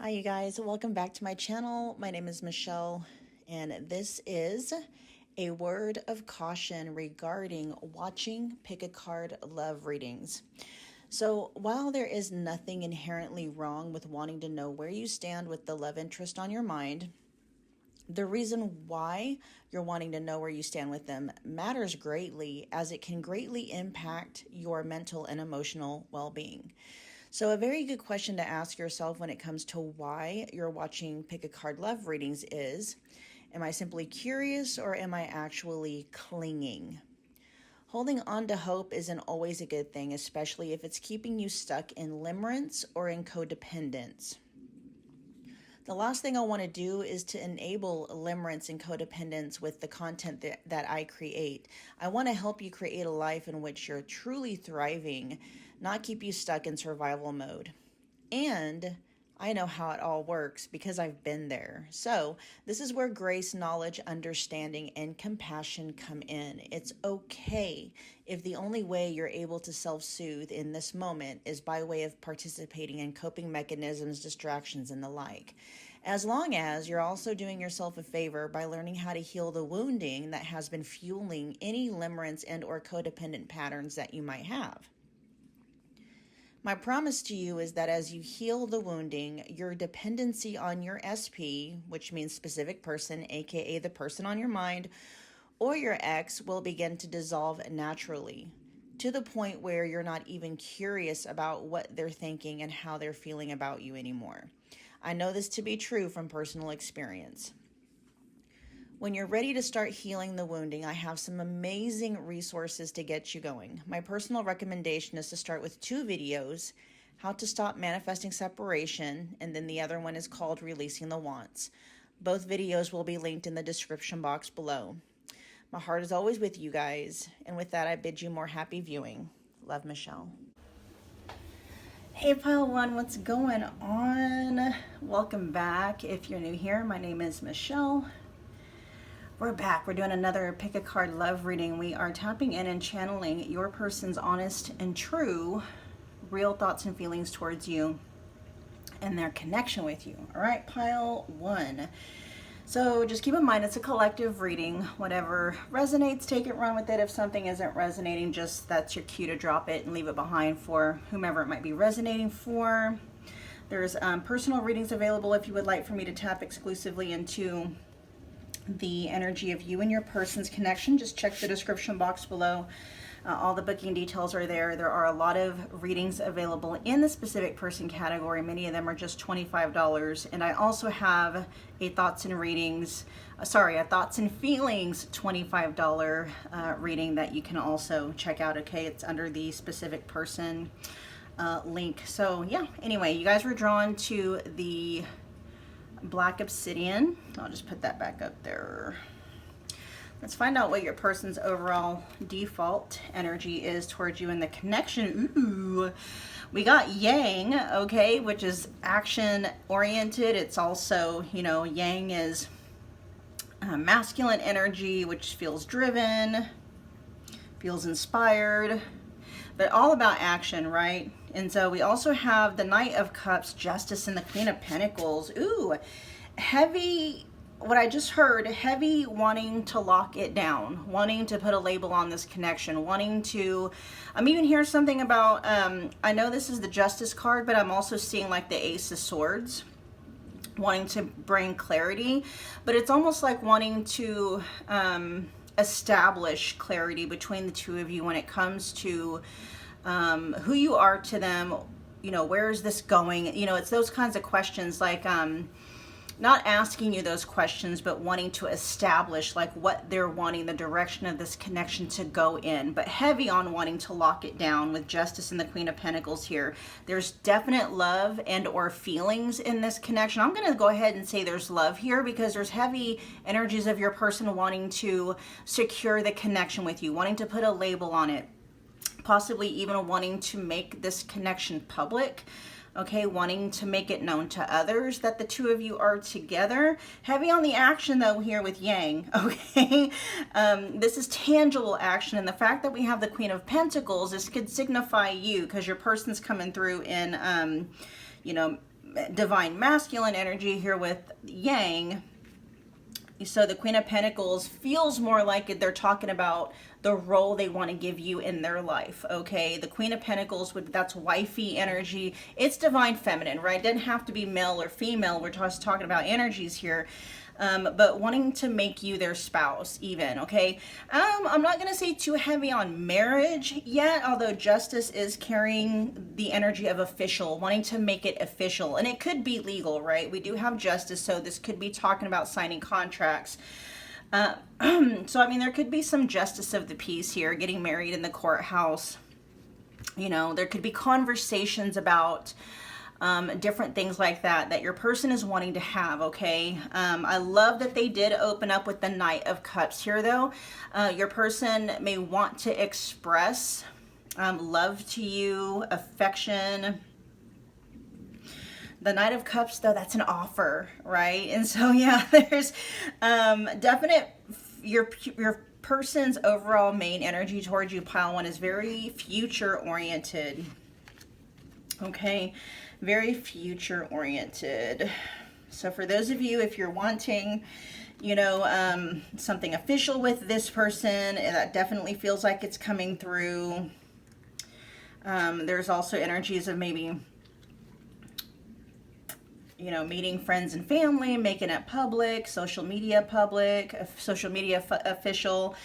Hi you guys, welcome back to my channel. My name is Michelle and this is a word of caution regarding watching pick a card love readings. So while there is nothing inherently wrong with wanting to know where you stand with the love interest on your mind, the reason why you're wanting to know where you stand with them matters greatly, as it can greatly impact your mental and emotional well-being. So a very good question to ask yourself when it comes to why you're watching pick a card love readings is, am I simply curious or am I actually clinging? Holding on to hope isn't always a good thing, especially if it's keeping you stuck in limerence or in codependence. The last thing I want to do is to enable limerence and codependence with the content that I create. I want to help you create a life in which you're truly thriving, not keep you stuck in survival mode. And I know how it all works because I've been there. So this is where grace, knowledge, understanding, and compassion come in. It's okay if the only way you're able to self-soothe in this moment is by way of participating in coping mechanisms, distractions, and the like. As long as you're also doing yourself a favor by learning how to heal the wounding that has been fueling any limerence and or codependent patterns that you might have. My promise to you is that as you heal the wounding, your dependency on your SP, which means specific person, aka the person on your mind, or your ex, will begin to dissolve naturally, to the point where you're not even curious about what they're thinking and how they're feeling about you anymore. I know this to be true from personal experience. When you're ready to start healing the wounding, I have some amazing resources to get you going. My personal recommendation is to start with 2 videos, how to stop manifesting separation, and then the other one is called Releasing the Wants. Both videos will be linked in the description box below. My heart is always with you guys, and with that I bid you more happy viewing. Love, Michelle. Hey Pile 1, what's going on? Welcome back. If you're new here, my name is Michelle. We're back. We're doing another pick a card love reading. We are tapping in and channeling your person's honest and true real thoughts and feelings towards you and their connection with you. All right, Pile 1. So just keep in mind, it's a collective reading. Whatever resonates, take it, run with it. If something isn't resonating, just that's your cue to drop it and leave it behind for whomever it might be resonating for. There's personal readings available if you would like for me to tap exclusively into the energy of you and your person's connection. Just check the description box below. All the booking details are there. There are a lot of readings available in the specific person category. Many of them are just $25. And I also have a thoughts and feelings $25 reading that you can also check out. Okay, it's under the specific person link. So yeah, anyway, you guys were drawn to the Black Obsidian. I'll just put that back up there. Let's find out what your person's overall default energy is towards you and the connection. Ooh, we got Yang, okay, which is action oriented. It's also, you know, Yang is masculine energy, which feels driven, feels inspired, but all about action, right? And so we also have the Knight of Cups, Justice, and the Queen of Pentacles. Ooh, heavy, what I just heard, heavy wanting to lock it down, wanting to put a label on this connection, wanting to, I'm even hearing something about, I know this is the Justice card, but I'm also seeing like the Ace of Swords, wanting to bring clarity, but it's almost like wanting to establish clarity between the two of you when it comes to who you are to them, you know, where is this going? You know, it's those kinds of questions, like not asking you those questions, but wanting to establish like what they're wanting, the direction of this connection to go in, but heavy on wanting to lock it down with Justice and the Queen of Pentacles here. There's definite love and or feelings in this connection. I'm going to go ahead and say there's love here because there's heavy energies of your person wanting to secure the connection with you, wanting to put a label on it, possibly even wanting to make this connection public. Okay, wanting to make it known to others that the two of you are together. Heavy on the action though here with Yang, okay? This is tangible action, and the fact that we have the Queen of Pentacles, this could signify you, because your person's coming through in, you know, divine masculine energy here with yang. So the Queen of Pentacles feels more like they're talking about the role they want to give you in their life, okay? The Queen of Pentacles, that's wifey energy. It's divine feminine, right? It doesn't have to be male or female. We're just talking about energies here. But wanting to make you their spouse even, okay? I'm not going to say too heavy on marriage yet, although Justice is carrying the energy of official, wanting to make it official. And it could be legal, right? We do have Justice, so this could be talking about signing contracts. So, I mean, there could be some justice of the peace here, getting married in the courthouse. You know, there could be conversations about different things like that your person is wanting to have, okay? I love that they did open up with the Knight of Cups here, though. Your person may want to express love to you, affection. The Knight of Cups, though, that's an offer, right? And so, yeah, there's definite, your person's overall main energy towards you, pile one, is very future-oriented, okay? Very future oriented. So for those of you, if you're wanting, you know, something official with this person, that definitely feels like it's coming through. There's also energies of maybe, you know, meeting friends and family, making it public, social media official.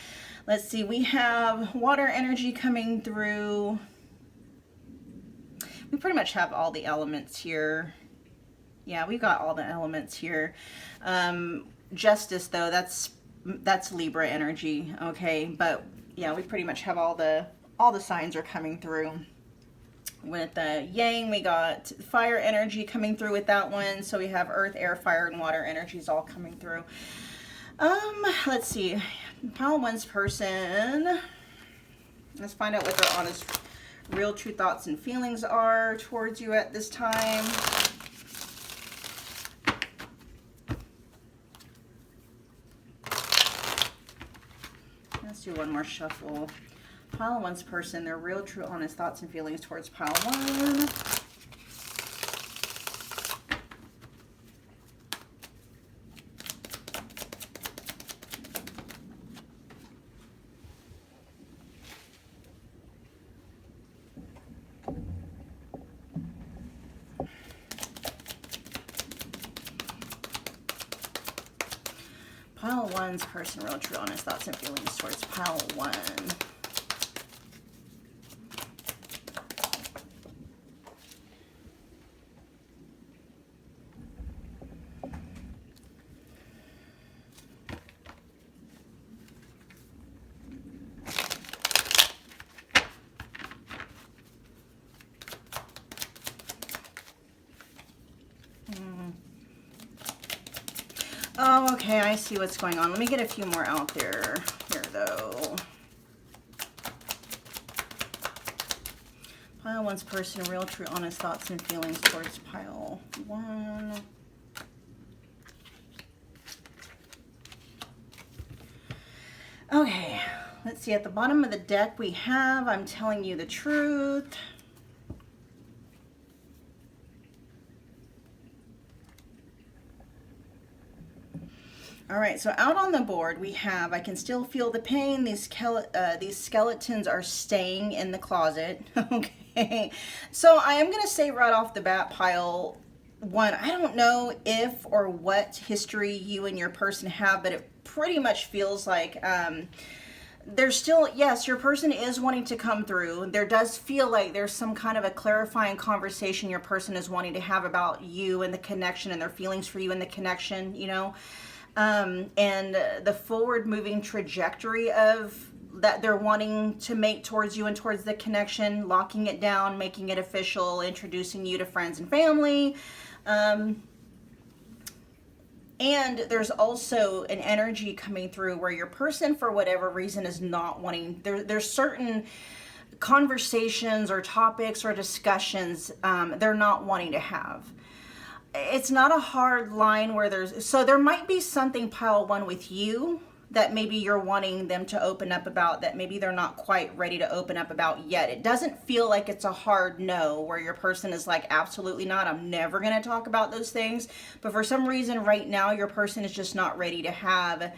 Let's see, we have water energy coming through. We pretty much have all the elements here. Yeah, we got all the elements here. Justice, though, that's Libra energy, okay? But yeah, we pretty much have all the signs are coming through. With the Yang, we got fire energy coming through with that one. So we have earth, air, fire, and water energies all coming through. Let's see. Pile one's person. Let's find out what their honest, real, true thoughts and feelings are towards you at this time. Let's do one more shuffle. Pile one's person, their real, true, honest thoughts and feelings towards pile one. Pile one's person, real, true, honest thoughts and feelings towards pile one. Oh, okay, I see what's going on. Let me get a few more out there here, though. Pile one's person, real, true, honest thoughts and feelings towards pile one. Okay, let's see. At the bottom of the deck we have, I'm telling you the truth. All right, so out on the board we have, I can still feel the pain. These skeletons are staying in the closet. Okay, so I am going to say right off the bat, pile one, I don't know if or what history you and your person have, but it pretty much feels like there's still, yes, your person is wanting to come through. There does feel like there's some kind of a clarifying conversation your person is wanting to have about you and the connection and their feelings for you and the connection, you know. And the forward moving trajectory of that they're wanting to make towards you and towards the connection, locking it down, making it official, introducing you to friends and family. And there's also an energy coming through where your person, for whatever reason, is not wanting, there's certain conversations or topics or discussions they're not wanting to have. It's not a hard line where so there might be something pile one with you that maybe you're wanting them to open up about, that maybe they're not quite ready to open up about yet. It doesn't feel like it's a hard no where your person is like, absolutely not, I'm never going to talk about those things. But for some reason right now, your person is just not ready to have,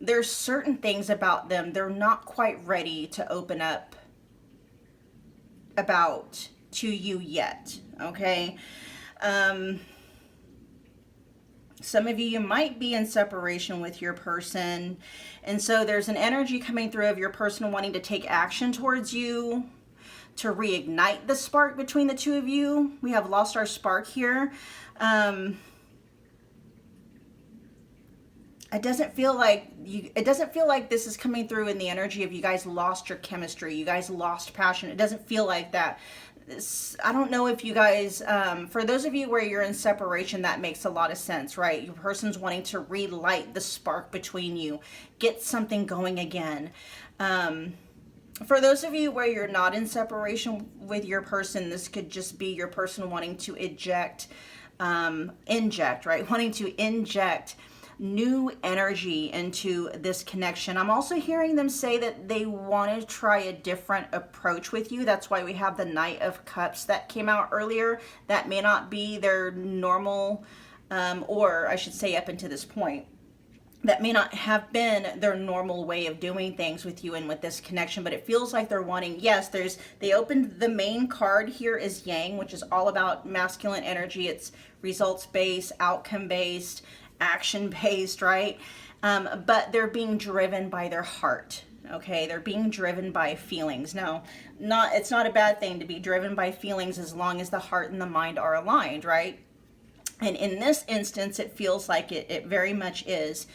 there's certain things about them they're not quite ready to open up about to you yet, okay? Some of you might be in separation with your person, and so there's an energy coming through of your person wanting to take action towards you to reignite the spark between the two of you. We have lost our spark here. It doesn't feel like this is coming through in the energy of you guys lost your chemistry, you guys lost passion. It doesn't feel like that. I don't know if you guys, for those of you where you're in separation, that makes a lot of sense, right? Your person's wanting to relight the spark between you, get something going again. For those of you where you're not in separation with your person, this could just be your person wanting to inject, right? Wanting to inject new energy into this connection. I'm also hearing them say that they want to try a different approach with you. That's why we have the Knight of Cups that came out earlier. That may not be their normal, or I should say up until this point, that may not have been their normal way of doing things with you and with this connection, but it feels like they're wanting, yes, they opened the main card here is Yang, which is all about masculine energy. It's results-based, outcome-based, action-based, right? But they're being driven by their heart, okay? They're being driven by feelings. Now, it's not a bad thing to be driven by feelings as long as the heart and the mind are aligned, right? And in this instance, it feels like it very much is.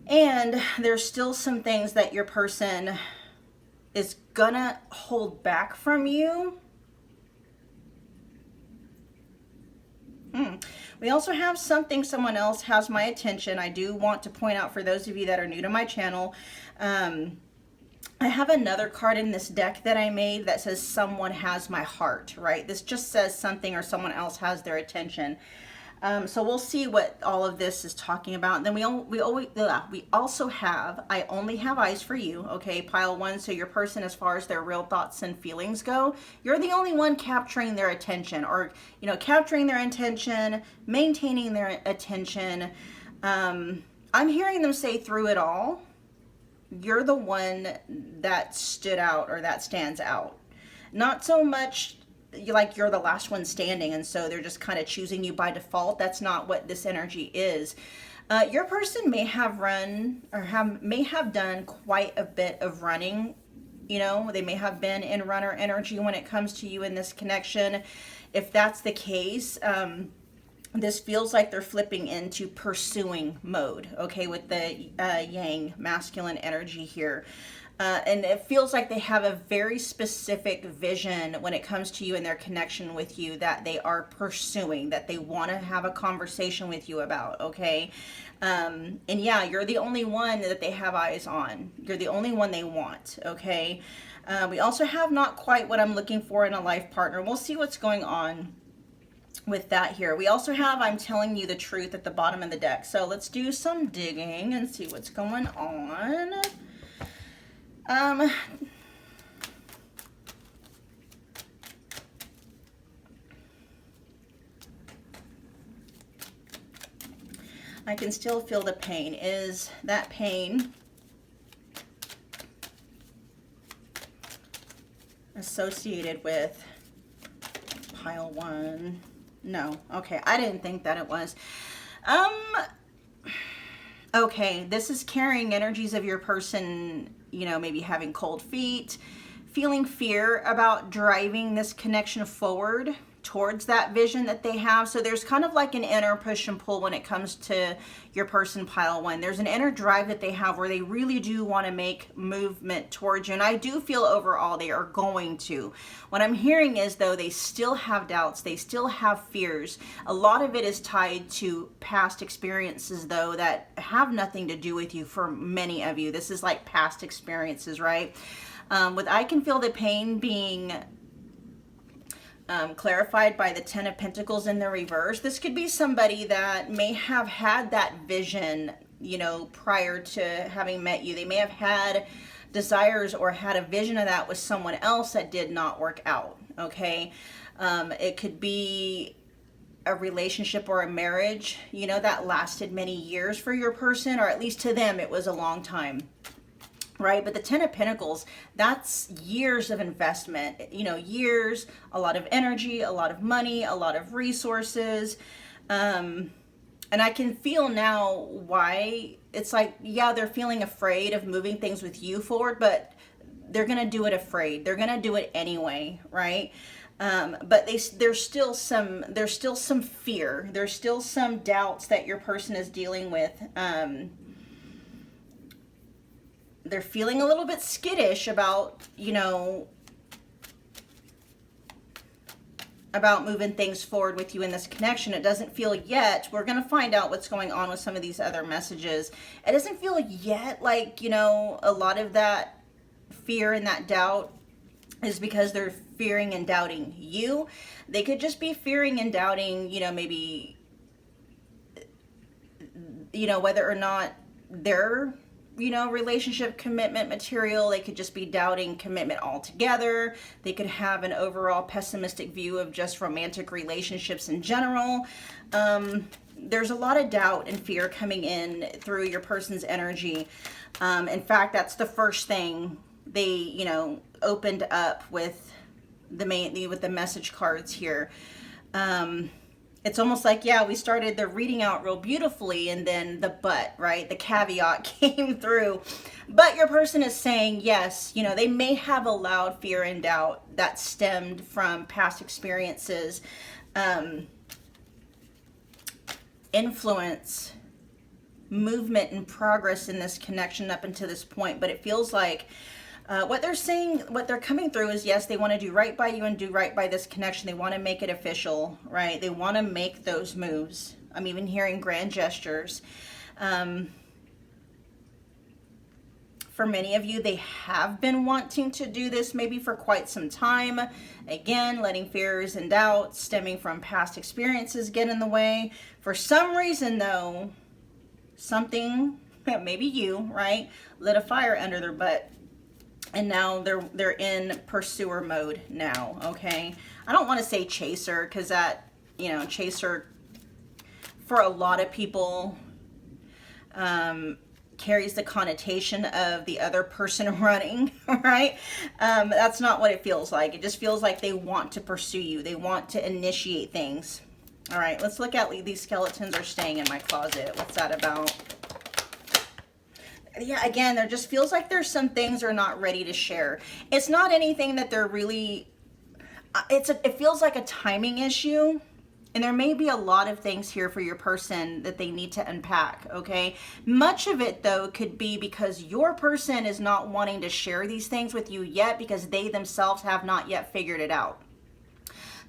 And there's still some things that your person is gonna hold back from you. We also have something, someone else has my attention. I do want to point out for those of you that are new to my channel, I have another card in this deck that I made that says someone has my heart, right? This just says something or someone else has their attention. So we'll see what all of this is talking about. And then we also have, I only have eyes for you, okay, pile one. So your person, as far as their real thoughts and feelings go, you're the only one capturing their attention, or, you know, capturing their attention, maintaining their attention. I'm hearing them say through it all, you're the one that stood out or that stands out. Not so much you're the last one standing, and so they're just kind of choosing you by default. That's not what this energy is. Your person may have run or may have done quite a bit of running. You know, they may have been in runner energy when it comes to you in this connection. If that's the case, this feels like they're flipping into pursuing mode, okay, with the Yang masculine energy here. And it feels like they have a very specific vision when it comes to you and their connection with you that they are pursuing, that they want to have a conversation with you about, okay? And yeah, you're the only one that they have eyes on. You're the only one they want, okay? We also have not quite what I'm looking for in a life partner. We'll see what's going on with that here. We also have I'm telling you the truth at the bottom of the deck. So let's do some digging and see what's going on. I can still feel the pain. Is that pain associated with pile one? No. Okay, I didn't think that it was. Okay, this is carrying energies of your person, you know, maybe having cold feet, feeling fear about driving this connection forward towards that vision that they have. So there's kind of like an inner push and pull when it comes to your person pile one. There's an inner drive that they have where they really do want to make movement towards you. And I do feel overall they are going to. What I'm hearing is, though, they still have doubts. They still have fears. A lot of it is tied to past experiences, though, that have nothing to do with you for many of you. This is like past experiences, right? With I can feel the pain being clarified by the Ten of Pentacles in the reverse. This could be somebody that may have had that vision, you know, prior to having met you. They may have had desires or had a vision of that with someone else that did not work out, okay? It could be a relationship or a marriage, you know, that lasted many years for your person, or at least to them it was a long time, right? But the Ten of Pentacles, that's years of investment, you know, years, a lot of energy, a lot of money, a lot of resources. And I can feel now why it's like, yeah, they're feeling afraid of moving things with you forward, but they're going to do it afraid. They're going to do it anyway, right? But there's still some fear. There's still some doubts that your person is dealing with. They're feeling a little bit skittish about, you know, about moving things forward with you in this connection. It doesn't feel yet. We're going to find out what's going on with some of these other messages. It doesn't feel yet like, you know, a lot of that fear and that doubt is because they're fearing and doubting you. They could just be fearing and doubting, you know, maybe, you know, whether or not they're, you know, relationship commitment material. They could just be doubting commitment altogether. They could have an overall pessimistic view of just romantic relationships in general. There's a lot of doubt and fear coming in through your person's energy. In fact, that's the first thing they, you know, opened up with the message cards here. It's almost like, yeah, we started the reading out real beautifully, and then the but, right? The caveat came through. But your person is saying, yes, you know, they may have allowed fear and doubt that stemmed from past experiences, influence, movement, and progress in this connection up until this point. But it feels like what they're saying, what they're coming through is, yes, they want to do right by you and do right by this connection. They want to make it official, right? They want to make those moves. I'm even hearing grand gestures. For many of you, they have been wanting to do this maybe for quite some time. Again, letting fears and doubts stemming from past experiences get in the way. For some reason, though, something, maybe you, right, lit a fire under their butt. And now they're in pursuer mode now, okay? I don't want to say chaser, because that, you know, chaser for a lot of people carries the connotation of the other person running, right? That's not what it feels like. It just feels like they want to pursue you. They want to initiate things. All right, let's look at these skeletons are staying in my closet. What's that about? Yeah, again, there just feels like there's some things they're not ready to share. It's not anything that they're really, it feels like a timing issue. And there may be a lot of things here for your person that they need to unpack, okay? Much of it, though, could be because your person is not wanting to share these things with you yet because they themselves have not yet figured it out.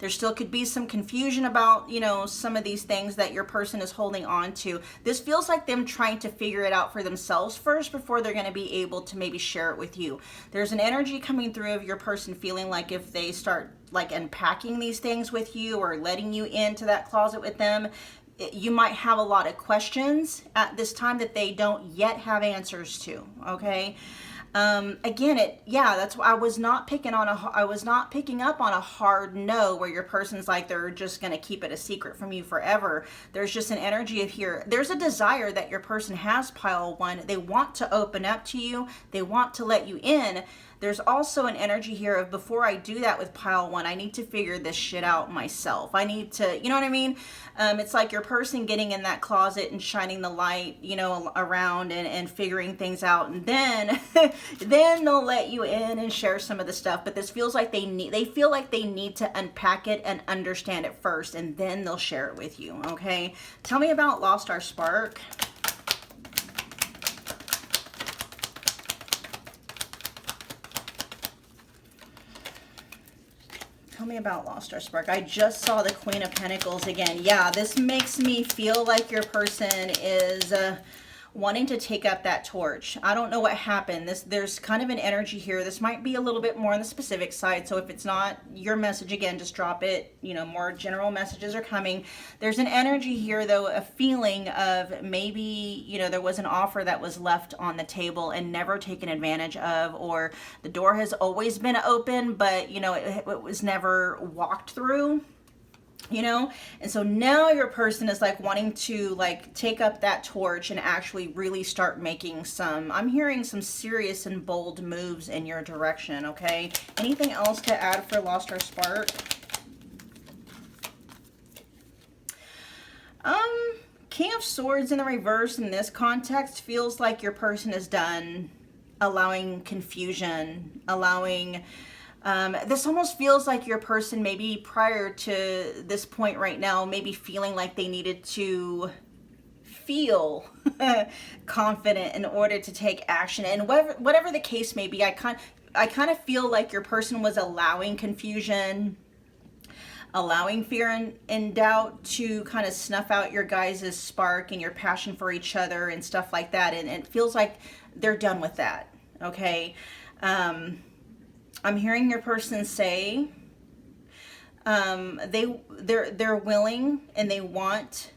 There still could be some confusion about, you know, some of these things that your person is holding on to. This feels like them trying to figure it out for themselves first before they're going to be able to maybe share it with you. There's an energy coming through of your person feeling like if they start like unpacking these things with you or letting you into that closet with them, you might have a lot of questions at this time that they don't yet have answers to, okay? Again, that's why I was not picking up on a hard no where your person's like they're just going to keep it a secret from you forever. There's just an energy of here. There's a desire that your person has, pile one. They want to open up to you. They want to let you in. There's also an energy here of before I do that with pile one, I need to figure this shit out myself. I need to, you know what I mean? It's like your person getting in that closet and shining the light, you know, around and figuring things out. And then, then they'll let you in and share some of the stuff. But this feels like they feel like they need to unpack it and understand it first. And then they'll share it with you, okay? Tell me about Lost Our Spark. Tell me about Lost Our Spark. I just saw the Queen of Pentacles again. Yeah, this makes me feel like your person is wanting to take up that torch. I don't know what happened. There's kind of an energy here. This might be a little bit more on the specific side. So if it's not your message, again, just drop it. You know, more general messages are coming. There's an energy here, though, a feeling of maybe, you know, there was an offer that was left on the table and never taken advantage of, or the door has always been open, but, you know, it was never walked through. You know, and so now your person is like wanting to like take up that torch and actually really start making some, I'm hearing some serious and bold moves in your direction. Okay, anything else to add for Lost or Spark? King of Swords in the reverse in this context feels like your person is done allowing confusion, allowing this almost feels like your person, maybe prior to this point right now, maybe feeling like they needed to feel confident in order to take action. And whatever the case may be, I kind of feel like your person was allowing confusion, allowing fear and doubt to kind of snuff out your guys' spark and your passion for each other and stuff like that. And it feels like they're done with that. Okay. I'm hearing your person say they're willing and they want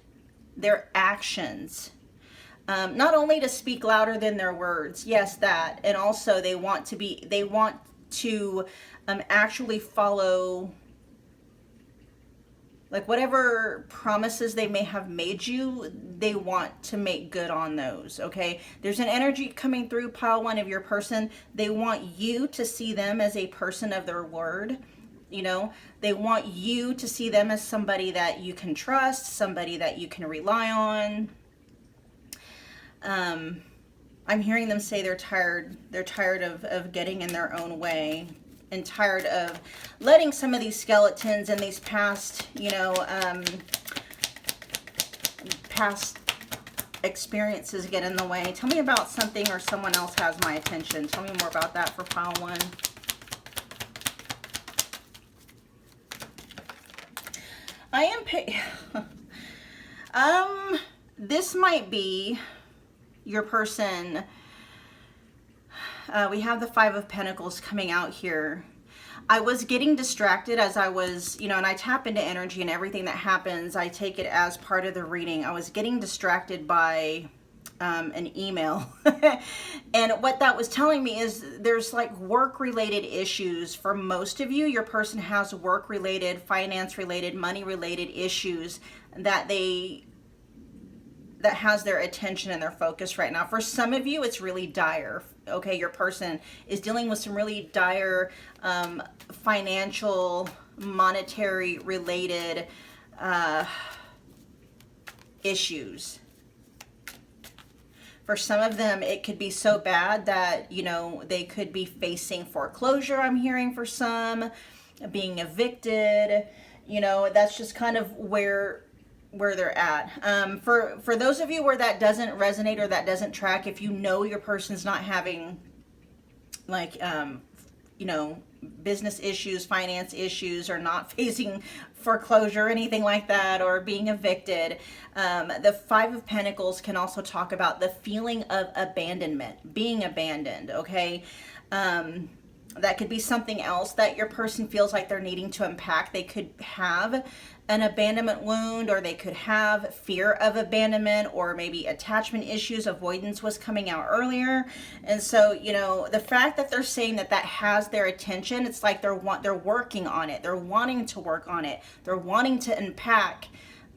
their actions not only to speak louder than their words, yes, that, and also they want to actually follow, like, whatever promises they may have made you, they want to make good on those, okay? There's an energy coming through pile one of your person. They want you to see them as a person of their word, you know? They want you to see them as somebody that you can trust, somebody that you can rely on. I'm hearing them say they're tired of getting in their own way, and tired of letting some of these skeletons and these past, you know, past experiences get in the way. Tell me about something or someone else has my attention. Tell me more about that for pile one. This might be your person. We have the Five of Pentacles coming out here. I was getting distracted as I was, you know, and I tap into energy, and everything that happens, I take it as part of the reading. I was getting distracted by an email. And what that was telling me is there's like work-related issues for most of you. Your person has work-related, finance-related, money-related issues that has their attention and their focus right now. For some of you, it's really dire. Okay, your person is dealing with some really dire financial, monetary related issues. For some of them, it could be so bad that, you know, they could be facing foreclosure. I'm hearing for some, being evicted. You know, that's just kind of where they're at. For those of you where that doesn't resonate or that doesn't track, if you know your person's not having like you know, business issues, finance issues, or not facing foreclosure or anything like that, or being evicted, the Five of Pentacles can also talk about the feeling of abandonment, being abandoned. Okay, that could be something else that your person feels like they're needing to unpack. They could have an abandonment wound, or they could have fear of abandonment, or maybe attachment issues. Avoidance was coming out earlier. And so, you know, the fact that they're saying that has their attention, it's like they're working on it. They're wanting to work on it. They're wanting to unpack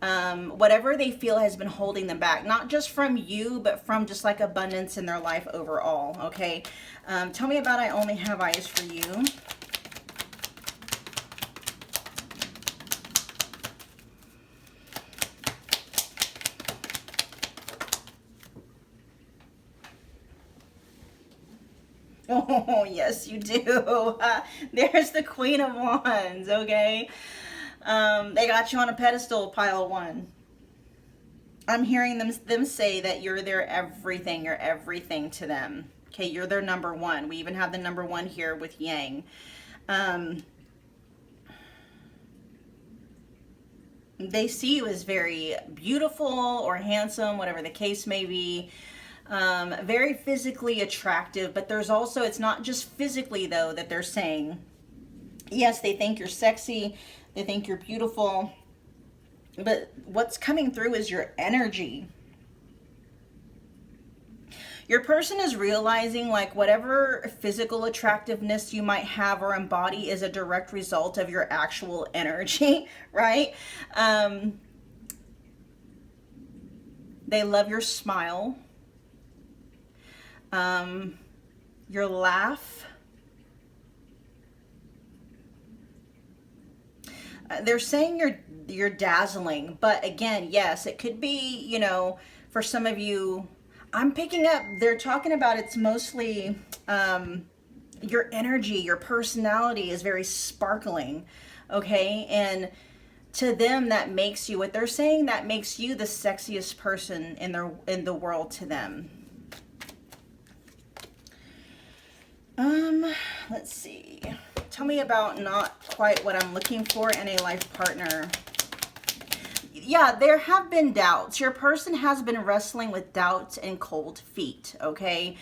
whatever they feel has been holding them back, not just from you, but from just like abundance in their life overall. Okay, tell me about I Only Have Eyes for You. Oh, yes, you do. There's the Queen of Wands, okay? They got you on a pedestal, pile one. I'm hearing them say that you're their everything. You're everything to them. Okay, you're their number one. We even have the number one here with Yang. They see you as very beautiful or handsome, whatever the case may be. Very physically attractive, but there's also, it's not just physically though that they're saying. Yes, they think you're sexy, they think you're beautiful, but what's coming through is your energy. Your person is realizing like whatever physical attractiveness you might have or embody is a direct result of your actual energy, right? They love your smile, your laugh. They're saying you're dazzling, but again, yes, it could be, you know, for some of you, I'm picking up, they're talking about it's mostly your energy, your personality is very sparkling, okay? And to them, that makes you, what they're saying, that makes you the sexiest person in the world to them. Let's see. Tell me about not quite what I'm looking for in a life partner. Yeah, there have been doubts. Your person has been wrestling with doubts and cold feet, okay?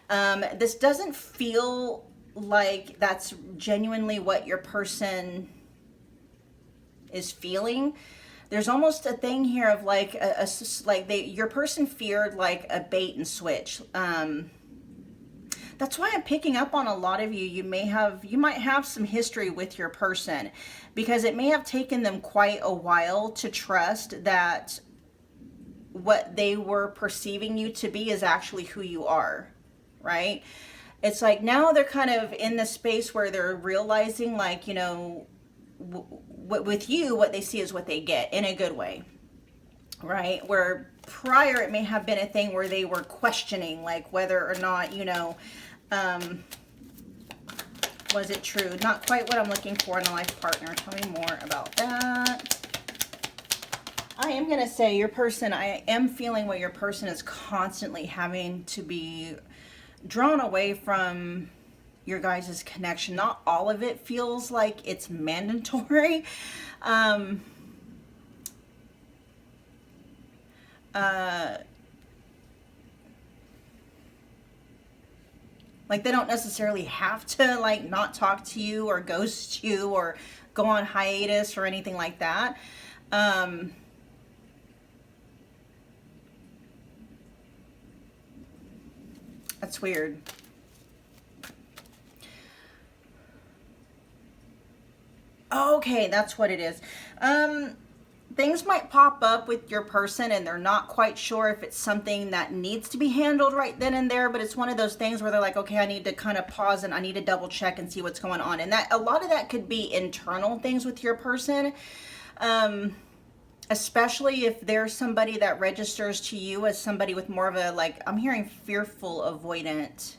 This doesn't feel like that's genuinely what your person is feeling. There's almost a thing here of like your person feared like a bait and switch. That's why I'm picking up on a lot of you. You might have some history with your person, because it may have taken them quite a while to trust that what they were perceiving you to be is actually who you are, right? It's like now they're kind of in the space where they're realizing like, you know, with you, what they see is what they get, in a good way, right? Where prior it may have been a thing where they were questioning like whether or not, you know, was it true? Not quite what I'm looking for in a life partner. Tell me more about that. I am going to say your person, I am feeling what your person is constantly having to be drawn away from your guys' connection. Not all of it feels like it's mandatory. Like they don't necessarily have to like not talk to you or ghost you or go on hiatus or anything like that. That's weird. Okay, that's what it is. Things might pop up with your person and they're not quite sure if it's something that needs to be handled right then and there, but it's one of those things where they're like, okay, I need to kind of pause and I need to double check and see what's going on. And that a lot of that could be internal things with your person, especially if there's somebody that registers to you as somebody with more of a, like, I'm hearing fearful avoidant.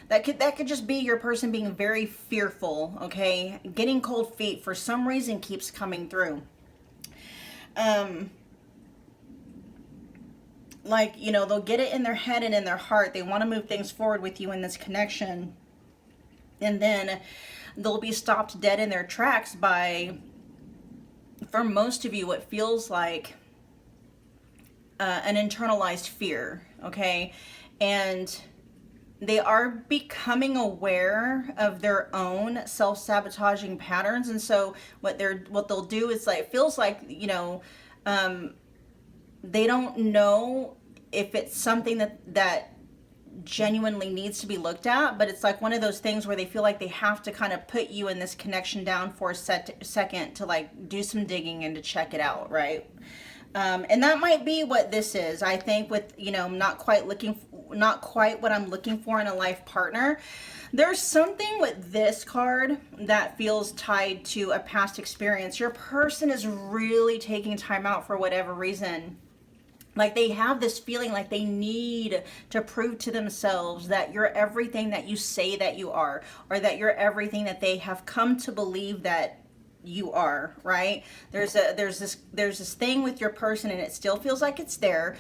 That could just be your person being very fearful, okay? Getting cold feet for some reason keeps coming through. Like, you know, they'll get it in their head and in their heart. They want to move things forward with you in this connection. And then they'll be stopped dead in their tracks by, for most of you, what feels like an internalized fear, okay? And they are becoming aware of their own self-sabotaging patterns. And so what they'll do is like, it feels like, you know, they don't know if it's something that genuinely needs to be looked at, but it's like one of those things where they feel like they have to kind of put you in this connection down for a second to like do some digging and to check it out, right? And that might be what this is. I think with, you know, not quite what I'm looking for in a life partner. There's something with this card that feels tied to a past experience. Your person is really taking time out for whatever reason. Like they have this feeling like they need to prove to themselves that you're everything that you say that you are, or that you're everything that they have come to believe that you are, right? There's this thing with your person and it still feels like it's there.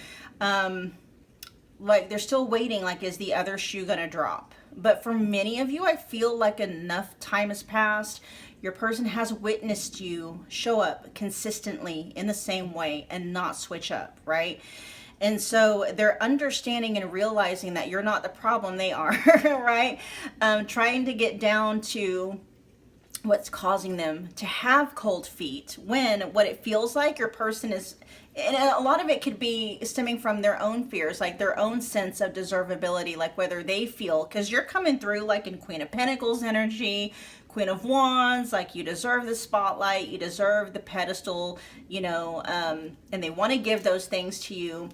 Like they're still waiting, like, is the other shoe gonna drop? But for many of you, I feel like enough time has passed. Your person has witnessed you show up consistently in the same way and not switch up, right? And so they're understanding and realizing that you're not the problem, they are, right? Trying to get down to what's causing them to have cold feet, when what it feels like your person is, and a lot of it could be stemming from their own fears, like their own sense of deservability, like whether they feel, because you're coming through like in Queen of Pentacles energy, Queen of Wands, like you deserve the spotlight, you deserve the pedestal, you know, and they want to give those things to you.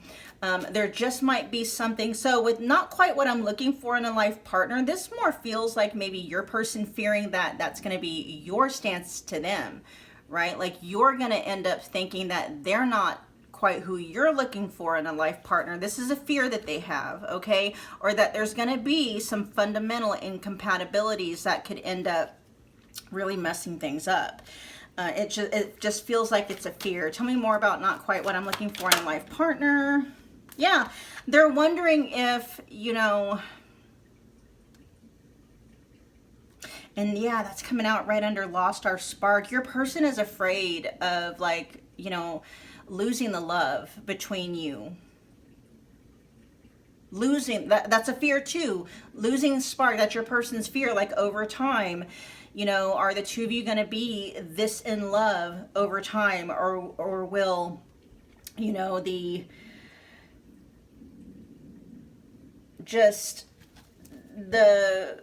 There just might be something. So with not quite what I'm looking for in a life partner, this more feels like maybe your person fearing that that's going to be your stance to them, right? Like you're going to end up thinking that they're not quite who you're looking for in a life partner. This is a fear that they have, okay? Or that there's going to be some fundamental incompatibilities that could end up really messing things up. It just feels like it's a fear. Tell me more about not quite what I'm looking for in a life partner. Yeah, they're wondering if, you know, and yeah, that's coming out right under Lost Our Spark. Your person is afraid of, like, you know, losing the love between you. Losing, that's a fear too. Losing spark, that's your person's fear. Like over time, you know, are the two of you going to be this in love over time, or will, you know, the just the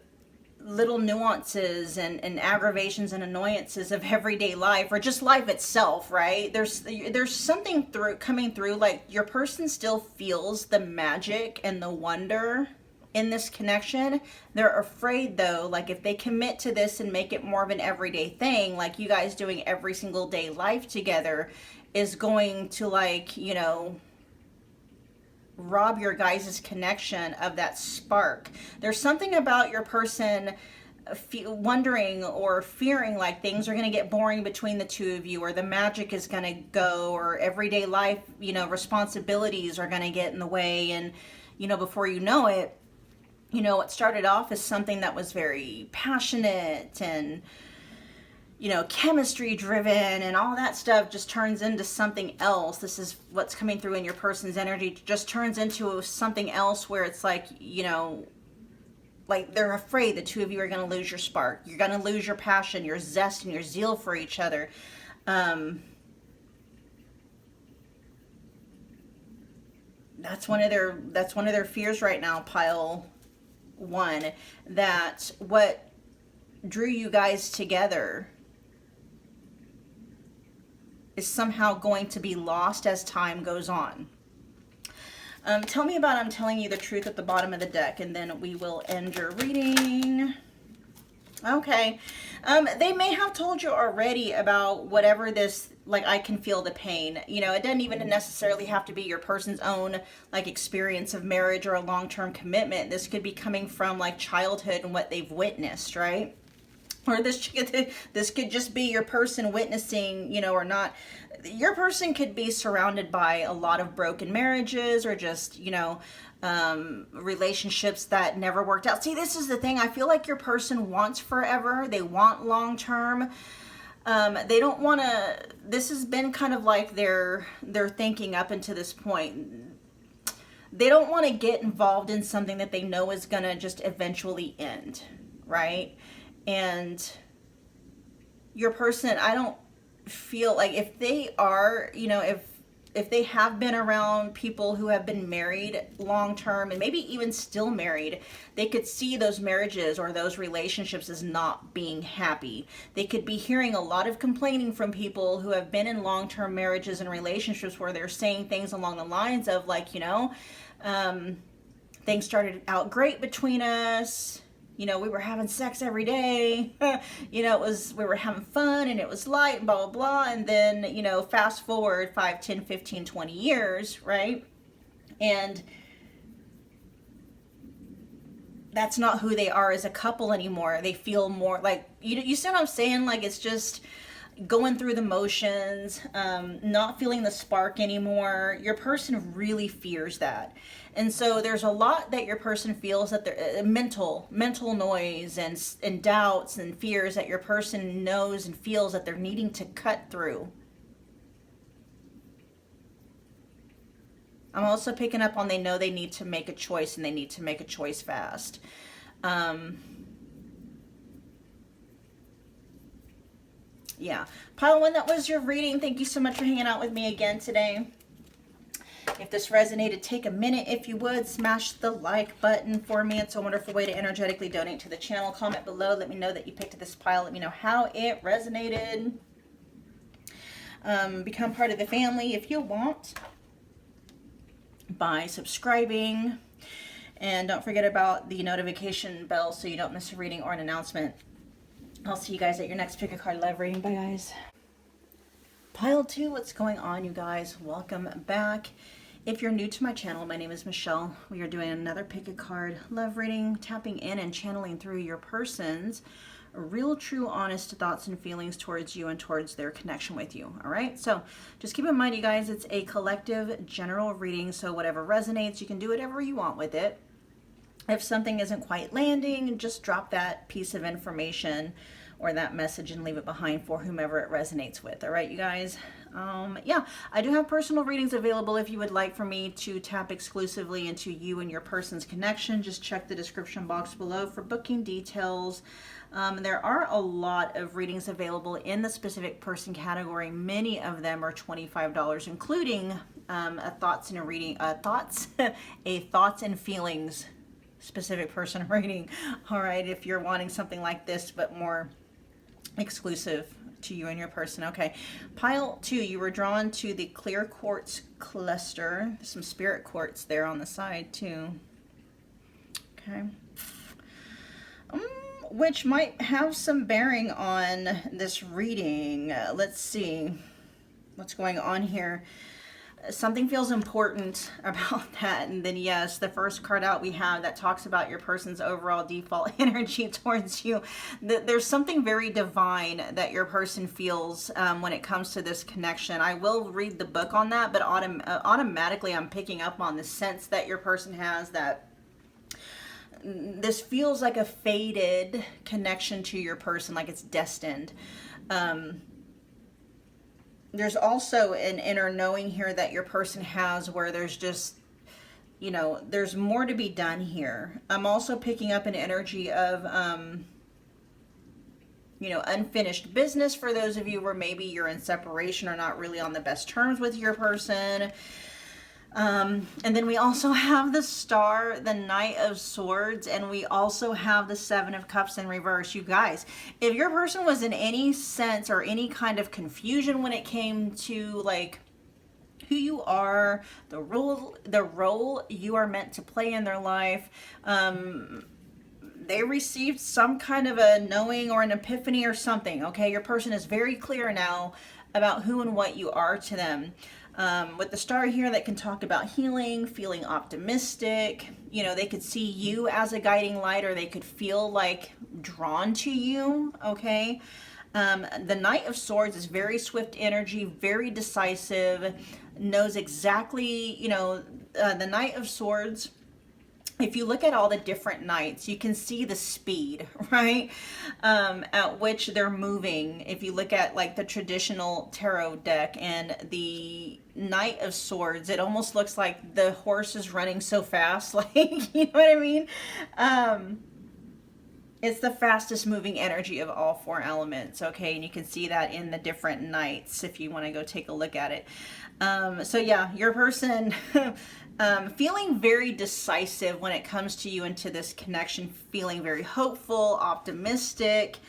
little nuances and aggravations and annoyances of everyday life, or just life itself, right? There's something coming through, like your person still feels the magic and the wonder in this connection. They're afraid though, like if they commit to this and make it more of an everyday thing, like you guys doing every single day life together, is going to, like, you know, rob your guys' connection of that spark. There's something about your person wondering or fearing like things are going to get boring between the two of you, or the magic is going to go, or everyday life, you know, responsibilities are going to get in the way. And, you know, before you know it, you know, what started off as something that was very passionate and, you know, chemistry driven and all that stuff just turns into something else. This is what's coming through in your person's energy. Just turns into something else where it's like, you know, like they're afraid the two of you are going to lose your spark. You're going to lose your passion, your zest, and your zeal for each other. That's one of their fears right now, pile one, that what drew you guys together is somehow going to be lost as time goes on. Tell me about I'm telling you the truth at the bottom of the deck, and then we will end your reading. Okay. They may have told you already about whatever this, like, I can feel the pain. You know, it doesn't even necessarily have to be your person's own, like, experience of marriage or a long-term commitment. This could be coming from, like, childhood and what they've witnessed, right? Or this could just be your person witnessing, you know, or not. Your person could be surrounded by a lot of broken marriages, or just, you know, relationships that never worked out. See, this is the thing. I feel like your person wants forever. They want long term. They don't want to. This has been kind of like their thinking up until this point. They don't want to get involved in something that they know is going to just eventually end, right? And your person, I don't feel like, if they are, you know, if they have been around people who have been married long term and maybe even still married, they could see those marriages or those relationships as not being happy. They could be hearing a lot of complaining from people who have been in long term marriages and relationships where they're saying things along the lines of, like, you know, things started out great between us. You know, we were having sex every day. You know, we were having fun and it was light and blah, blah, blah. And then, you know, fast forward 5, 10, 15, 20 years, right? And that's not who they are as a couple anymore. They feel more like, you see what I'm saying? Like, it's just, going through the motions, not feeling the spark anymore. Your person really fears that. And so there's a lot that your person feels, that they're mental noise and doubts and fears that your person knows and feels that they're needing to cut through. I'm also picking up on they know they need to make a choice, and they need to make a choice fast. Yeah. Pile 1, that was your reading. Thank you so much for hanging out with me again today. If this resonated, take a minute, if you would, smash the like button for me. It's a wonderful way to energetically donate to the channel. Comment below. Let me know that you picked this pile. Let me know how it resonated. Become part of the family if you want by subscribing. And don't forget about the notification bell so you don't miss a reading or an announcement. I'll see you guys at your next Pick a Card Love reading. Bye, guys. Pile 2, what's going on, you guys? Welcome back. If you're new to my channel, my name is Michelle. We are doing another Pick a Card Love reading, tapping in and channeling through your person's real, true, honest thoughts and feelings towards you and towards their connection with you. All right, so just keep in mind, you guys, it's a collective general reading, so whatever resonates, you can do whatever you want with it. If something isn't quite landing, just drop that piece of information or that message and leave it behind for whomever it resonates with. All right, you guys. Yeah, I do have personal readings available if you would like for me to tap exclusively into you and your person's connection. Just check the description box below for booking details. There are a lot of readings available in the specific person category. Many of them are $25, including a thoughts and a reading, a thoughts and feelings specific person reading. All right, if you're wanting something like this but more exclusive to you and your person. Okay, pile 2, you were drawn to the clear quartz cluster. Some spirit quartz there on the side too. Okay, which might have some bearing on this reading. Let's see what's going on here. Something feels important about that. And then yes, the first card out we have that talks about your person's overall default energy towards you. There's something very divine that your person feels when it comes to this connection. I will read the book on that, but automatically I'm picking up on the sense that your person has that this feels like a fated connection to your person, like it's destined. There's also an inner knowing here that your person has where there's just, you know, there's more to be done here. I'm also picking up an energy of, you know, unfinished business for those of you where maybe you're in separation or not really on the best terms with your person. And then we also have the Star, the Knight of Swords, and we also have the Seven of Cups in reverse. You guys, if your person was in any sense or any kind of confusion when it came to like who you are, the role you are meant to play in their life, they received some kind of a knowing or an epiphany or something. Okay, your person is very clear now about who and what you are to them. With the Star here, that can talk about healing, feeling optimistic. You know, they could see you as a guiding light, or they could feel like drawn to you. Okay. The Knight of Swords is very swift energy, very decisive, knows exactly, you know, the Knight of Swords. If you look at all the different knights, you can see the speed, right, at which they're moving. If you look at like the traditional tarot deck and the Knight of Swords, it almost looks like the horse is running so fast, like, you know what I mean? It's the fastest moving energy of all 4 elements, okay? And you can see that in the different knights if you want to go take a look at it. So yeah, your person feeling very decisive when it comes to you and to this connection, feeling very hopeful, optimistic.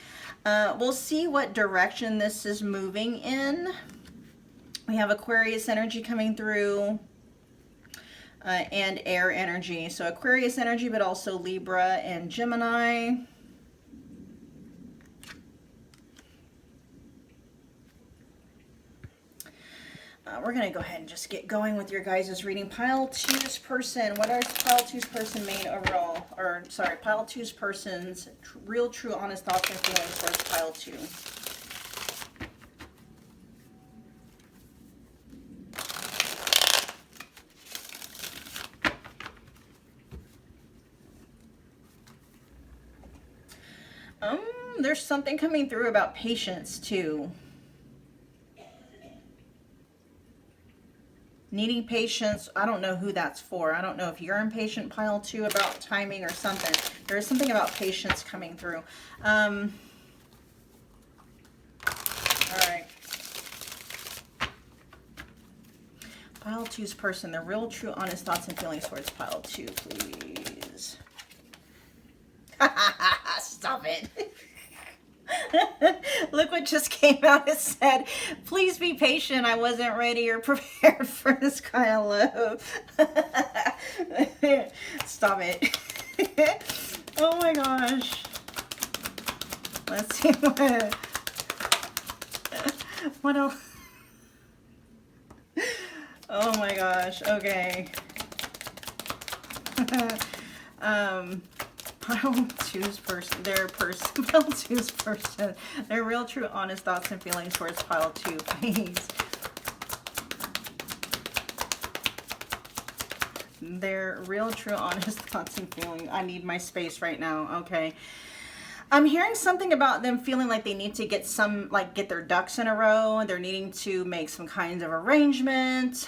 We'll see what direction this is moving in. We have Aquarius energy coming through and air energy. So Aquarius energy, but also Libra and Gemini. We're going to go ahead and just get going with your guys' reading. Pile 2's person. What are Pile 2's person main overall? Or, sorry, Pile 2's person's real, true, honest thoughts and feelings towards Pile 2. There's something coming through about patience too. Needing patience. I don't know who that's for. I don't know if you're impatient, pile 2, about timing or something. There is something about patience coming through. All right. Pile 2's person, their real, true, honest thoughts and feelings towards pile 2, please. Stop it. Look what just came out. It said, please be patient. I wasn't ready or prepared for this kind of love. Stop it. Oh my gosh. Let's see what else. Oh my gosh. Okay. Pile 2's person, pile 2's person, their real, true, honest thoughts and feelings towards pile 2, please. Their real, true, honest thoughts and feelings. I need my space right now. Okay. I'm hearing something about them feeling like they need to get get their ducks in a row. They're needing to make some kinds of arrangement.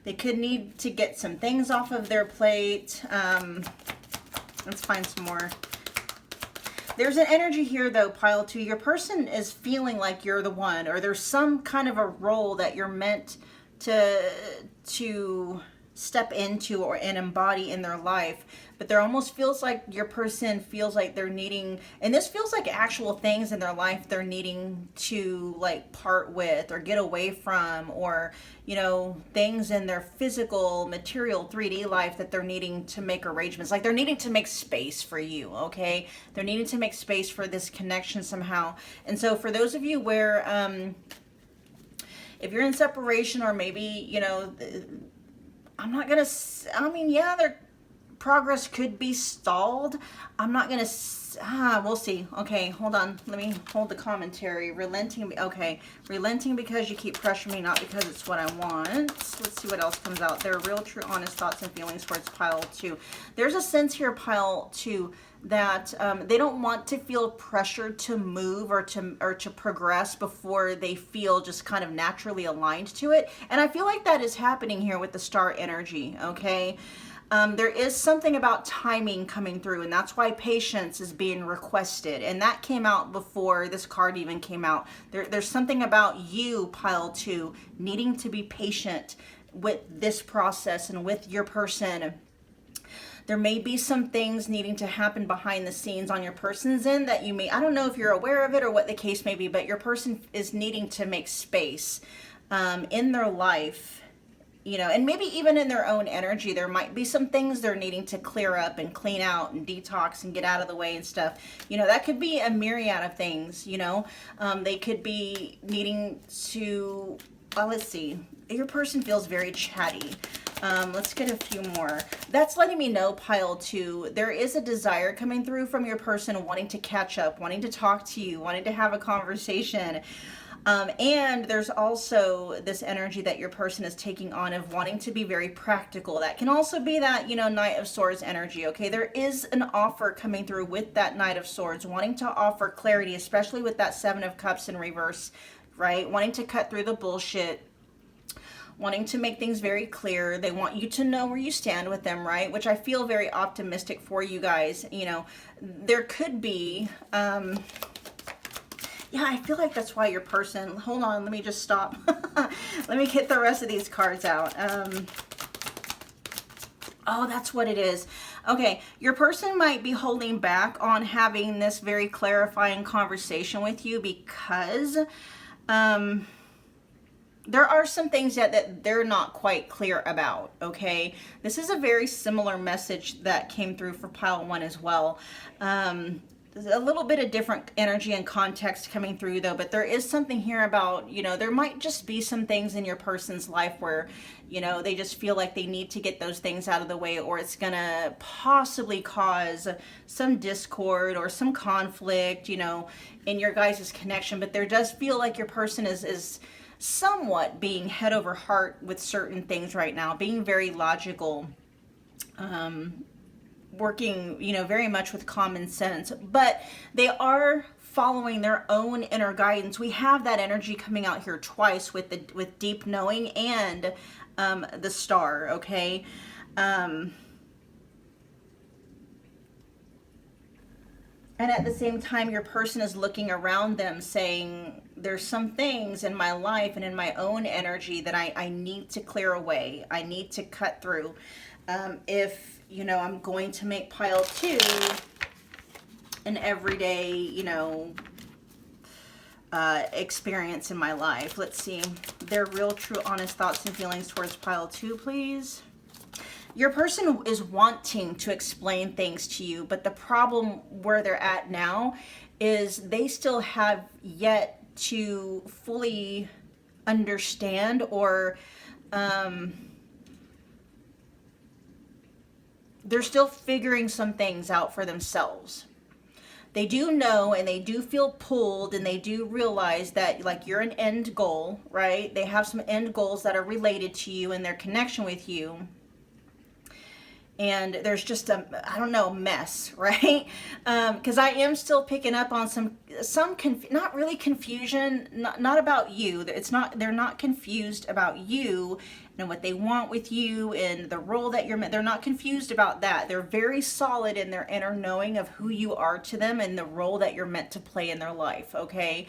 They could need to get some things off of their plate. Let's find some more. There's an energy here, though, pile 2. Your person is feeling like you're the one, or there's some kind of a role that you're meant to step into and embody in their life. But there almost feels like your person feels like they're needing, and this feels like actual things in their life they're needing to like part with or get away from, or you know, things in their physical material 3D life that they're needing to make arrangements. Like they're needing to make space for you, okay? They're needing to make space for this connection somehow. And so for those of you where if you're in separation, or maybe, you know, I'm not gonna, I mean, yeah, their progress could be stalled. I'm not gonna, we'll see. Okay, hold on. Let me hold the commentary. Relenting, okay. Relenting because you keep pressuring me, not because it's what I want. Let's see what else comes out. Their real, true, honest thoughts and feelings towards pile 2. There's a sense here, pile 2, that they don't want to feel pressured to move or to progress before they feel just kind of naturally aligned to it. And I feel like that is happening here with the star energy, okay? There is something about timing coming through, and that's why patience is being requested. And that came out before this card even came out. There's something about you, pile 2, needing to be patient with this process and with your person. There may be some things needing to happen behind the scenes on your person's end that you may, I don't know if you're aware of it or what the case may be, but your person is needing to make space in their life, you know, and maybe even in their own energy. There might be some things they're needing to clear up and clean out and detox and get out of the way and stuff. You know, that could be a myriad of things, you know. They could be needing to, well, let's see. Your person feels very chatty. Let's get a few more. That's letting me know, pile 2, there is a desire coming through from your person wanting to catch up, wanting to talk to you, wanting to have a conversation. And there's also this energy that your person is taking on of wanting to be very practical. That can also be that, you know, Knight of Swords energy, okay? There is an offer coming through with that Knight of Swords, wanting to offer clarity, especially with that 7 of Cups in reverse, right? Wanting to cut through the bullshit, wanting to make things very clear. They want you to know where you stand with them, right? Which I feel very optimistic for you guys. You know, there could be, yeah, I feel like that's why your person, hold on, let me just stop. Let me get the rest of these cards out. Oh, that's what it is. Okay, your person might be holding back on having this very clarifying conversation with you because, there are some things that they're not quite clear about, okay? This is a very similar message that came through for pile 1 as well. A little bit of different energy and context coming through, though, but there is something here about, you know, there might just be some things in your person's life where, you know, they just feel like they need to get those things out of the way, or it's gonna possibly cause some discord or some conflict, you know, in your guys' connection. But there does feel like your person is somewhat being head over heart with certain things right now, being very logical working, you know, very much with common sense, but they are following their own inner guidance. We have that energy coming out here twice with deep knowing and the star, okay? And at the same time, your person is looking around them saying, there's some things in my life and in my own energy that I need to clear away. I need to cut through. If, you know, I'm going to make pile 2 an everyday, you know, experience in my life. Let's see. Their real, true, honest thoughts and feelings towards pile 2, please. Your person is wanting to explain things to you, but the problem where they're at now is they still have yet to fully understand, or they're still figuring some things out for themselves. They do know, and they do feel pulled, and they do realize that, like, you're an end goal, right? They have some end goals that are related to you and their connection with you. And there's just a, I don't know, mess, right? Because I am still picking up on some not really confusion, not about you. It's not, they're not confused about you and what they want with you and the role that you're meant. They're not confused about that. They're very solid in their inner knowing of who you are to them and the role that you're meant to play in their life, okay?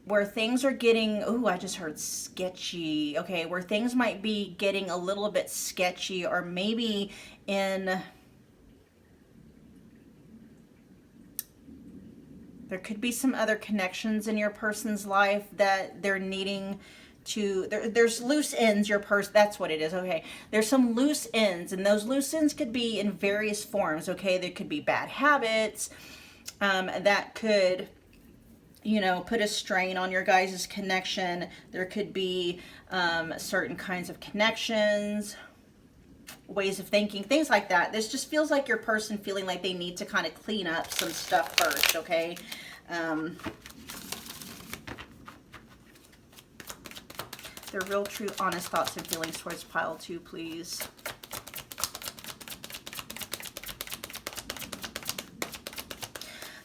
Where things are getting, oh, I just heard sketchy. Okay, where things might be getting a little bit sketchy, or maybe in, there could be some other connections in your person's life that they're needing to, there's loose ends, your person, that's what it is, okay? There's some loose ends, and those loose ends could be in various forms, okay? There could be bad habits that could, you know, put a strain on your guys' connection. There could be certain kinds of connections, ways of thinking, things like that. This just feels like your person feeling like they need to kind of clean up some stuff first, okay? Their real, true, honest thoughts and feelings towards pile 2, please.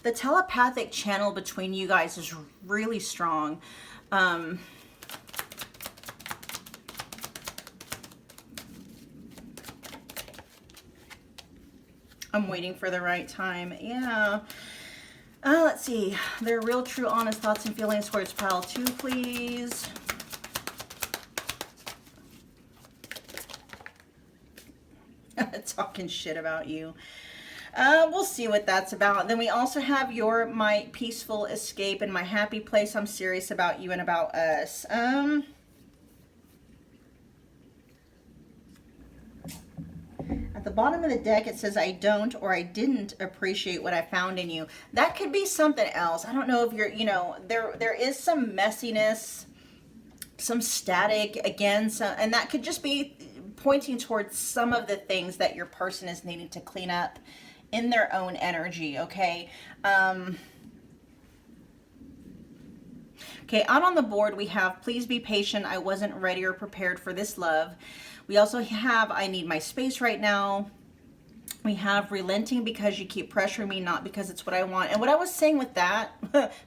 The telepathic channel between you guys is really strong. I'm waiting for the right time. Yeah. Let's see. Their real, true, honest thoughts and feelings towards pile 2, please. Talking shit about you. We'll see what that's about. Then we also have your my peaceful escape and my happy place. I'm serious about you and about us. At the bottom of the deck, it says, I don't, or I didn't appreciate what I found in you. That could be something else. I don't know if you're, you know, there is some messiness, some static, again, and that could just be pointing towards some of the things that your person is needing to clean up in their own energy, okay? Okay, out on the board we have, please be patient. I wasn't ready or prepared for this love. We also have, I need my space right now. We have relenting because you keep pressuring me, not because it's what I want. And what I was saying with that,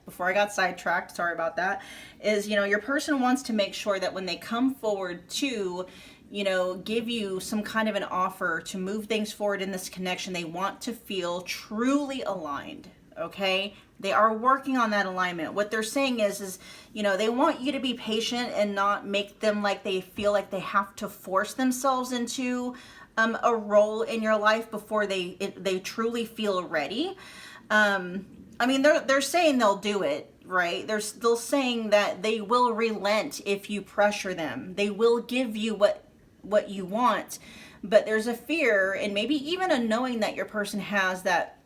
before I got sidetracked, sorry about that, is, you know, your person wants to make sure that when they come forward to, you know, give you some kind of an offer to move things forward in this connection, they want to feel truly aligned, okay? They are working on that alignment. What they're saying is, you know, they want you to be patient and not make them like they feel like they have to force themselves into a role in your life before they truly feel ready. I mean, they're saying they'll do it, right? They're still saying that they will relent if you pressure them. They will give you what you want, but there's a fear and maybe even a knowing that your person has that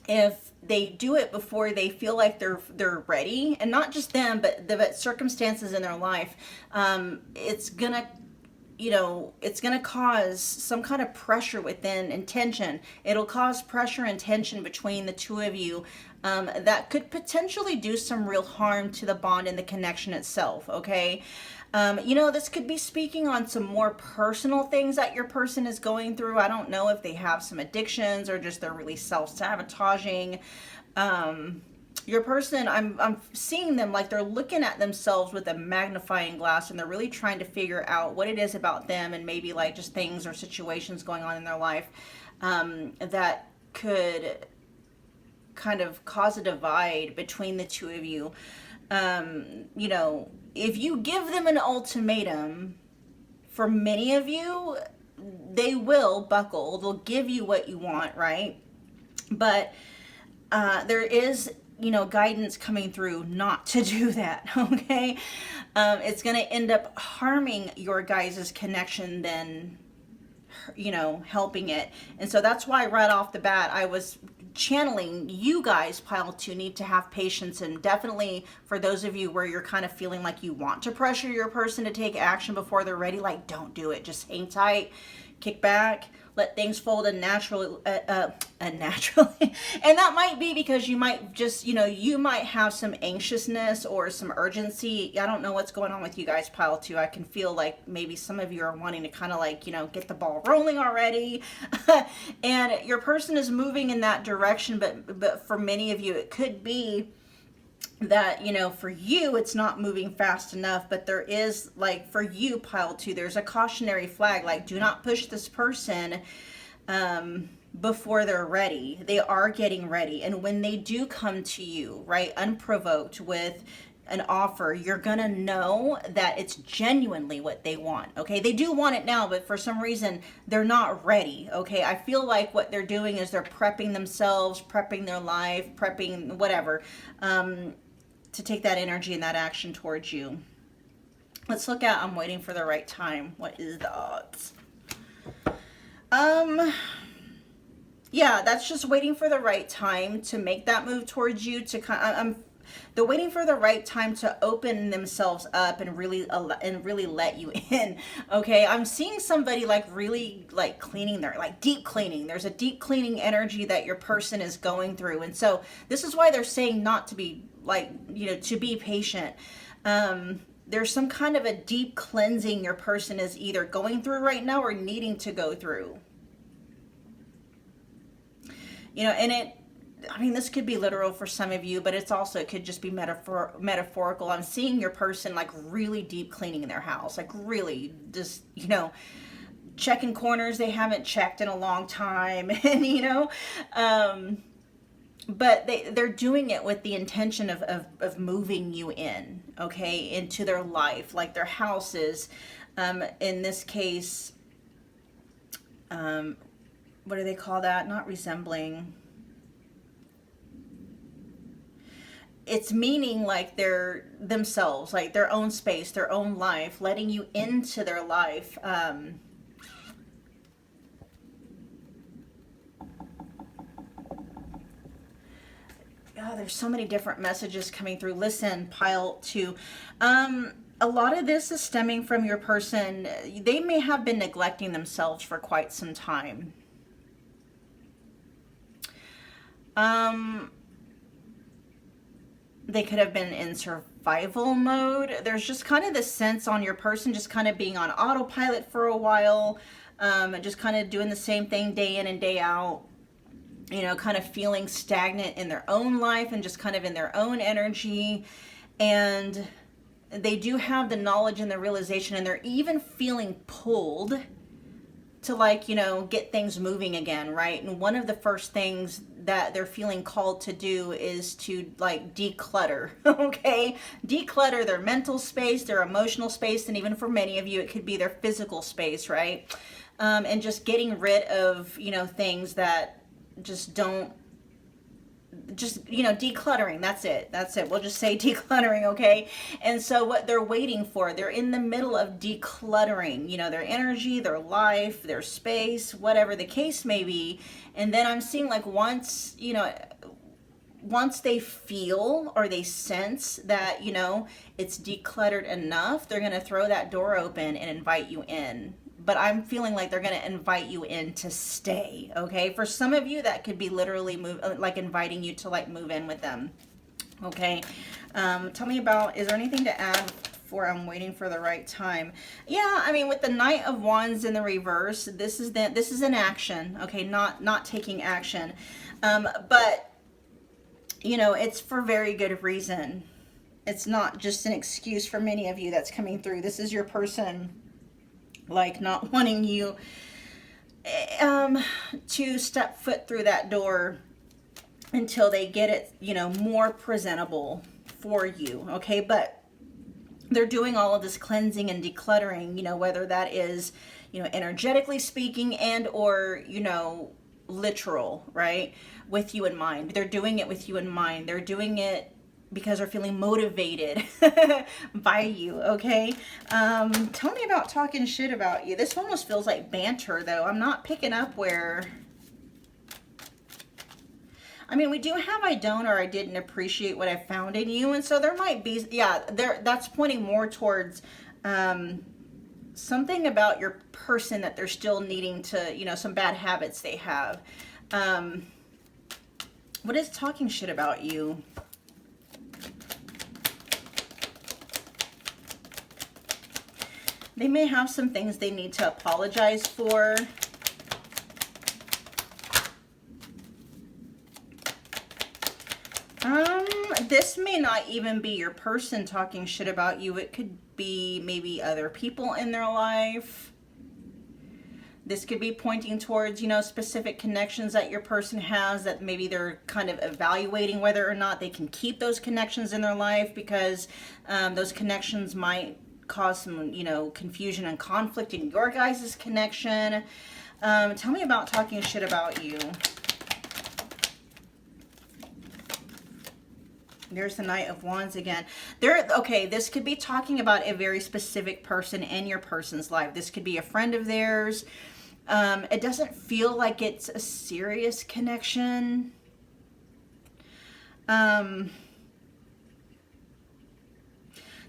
if they do it before they feel like they're ready, and not just them, but the circumstances in their life, it's gonna, you know, it's going to cause some kind of pressure within and tension. It'll cause pressure and tension between the two of you that could potentially do some real harm to the bond and the connection itself, okay? You know, this could be speaking on some more personal things that your person is going through. I don't know if they have some addictions or just they're really self-sabotaging. Your person, I'm seeing them like they're looking at themselves with a magnifying glass, and they're really trying to figure out what it is about them, and maybe like just things or situations going on in their life that could kind of cause a divide between the two of you. You know, if you give them an ultimatum, for many of you, they will buckle. They'll give you what you want, right? But there is, you know, guidance coming through not to do that, okay? It's going to end up harming your guys' connection than, you know, helping it. And so that's why right off the bat, I was channeling you guys, pile 2, need to have patience. And definitely for those of you where you're kind of feeling like you want to pressure your person to take action before they're ready, like, don't do it. Just hang tight, kick back, let things fold unnaturally. And that might be because you might just, you know, you might have some anxiousness or some urgency. I don't know what's going on with you guys, pile 2. I can feel like maybe some of you are wanting to kind of like, you know, get the ball rolling already. And your person is moving in that direction, but for many of you, it could be that, you know, for you, it's not moving fast enough, but there is, like, for you, pile 2, there's a cautionary flag, like, do not push this person before they're ready. They are getting ready. And when they do come to you, right, unprovoked with an offer, you're gonna know that it's genuinely what they want, okay? They do want it now, but for some reason, they're not ready, okay? I feel like what they're doing is they're prepping themselves, prepping their life, prepping whatever, to take that energy and that action towards you. Let's look at, I'm waiting for the right time. What is the odds? Yeah, that's just waiting for the right time to make that move towards you, to kind they're waiting for the right time to open themselves up and really let you in. Okay, I'm seeing somebody like really like cleaning their, like deep cleaning. There's a deep cleaning energy that your person is going through, and so this is why they're saying not to be, like, you know, to be patient. There's some kind of a deep cleansing your person is either going through right now or needing to go through. You know, and I mean, this could be literal for some of you, but it's also, it could just be metaphorical. I'm seeing your person like really deep cleaning in their house, like really just, you know, checking corners they haven't checked in a long time, and, you know, but they're doing it with the intention of moving you in, okay, into their life, like their houses. In this case, what do they call that? Not resembling. It's meaning like they're themselves, like their own space, their own life, letting you into their life. Oh, there's so many different messages coming through. Listen, pile 2. A lot of this is stemming from your person. They may have been neglecting themselves for quite some time. They could have been in survival mode. There's just kind of this sense on your person just kind of being on autopilot for a while, just kind of doing the same thing day in and day out, you know, kind of feeling stagnant in their own life and just kind of in their own energy. And they do have the knowledge and the realization, and they're even feeling pulled to, like, you know, get things moving again, right? And one of the first things that they're feeling called to do is to, like, declutter, okay? Declutter their mental space, their emotional space, and even for many of you, it could be their physical space, right? And just getting rid of, you know, things that just don't, just, you know, decluttering. That's it. We'll just say decluttering, okay? And so what they're waiting for, they're in the middle of decluttering, you know, their energy, their life, their space, whatever the case may be. And then I'm seeing, like, once, you know, once they feel or they sense that, you know, it's decluttered enough, they're going to throw that door open and invite you in. But I'm feeling like they're going to invite you in to stay. Okay. For some of you, that could be literally like inviting you to like move in with them. Okay. Tell me about, is there anything to add for I'm waiting for the right time? Yeah, I mean, with the Knight of Wands in the reverse, this is an action. Okay. Not taking action. But you know, it's for very good reason. It's not just an excuse for many of you that's coming through. This is your person like not wanting you to step foot through that door until they get it, you know, more presentable for you. Okay. But they're doing all of this cleansing and decluttering, you know, whether that is, you know, energetically speaking and or, you know, literal, right? With you in mind. They're doing it with you in mind. They're doing it because they're feeling motivated by you. Okay. Tell me about talking shit about you. This almost feels like banter though. I'm not picking up where, I mean, we do have I don't or I didn't appreciate what I found in you. And so there might be, yeah, that's pointing more towards something about your person that they're still needing to, you know, some bad habits they have. What is talking shit about you? They may have some things they need to apologize for. This may not even be your person talking shit about you. It could be maybe other people in their life. This could be pointing towards, you know, specific connections that your person has that maybe they're kind of evaluating whether or not they can keep those connections in their life, because those connections might cause some, you know, confusion and conflict in your guys' connection. Tell me about talking shit about you. There's the Knight of Wands again. Okay, this could be talking about a very specific person in your person's life. This could be a friend of theirs. It doesn't feel like it's a serious connection.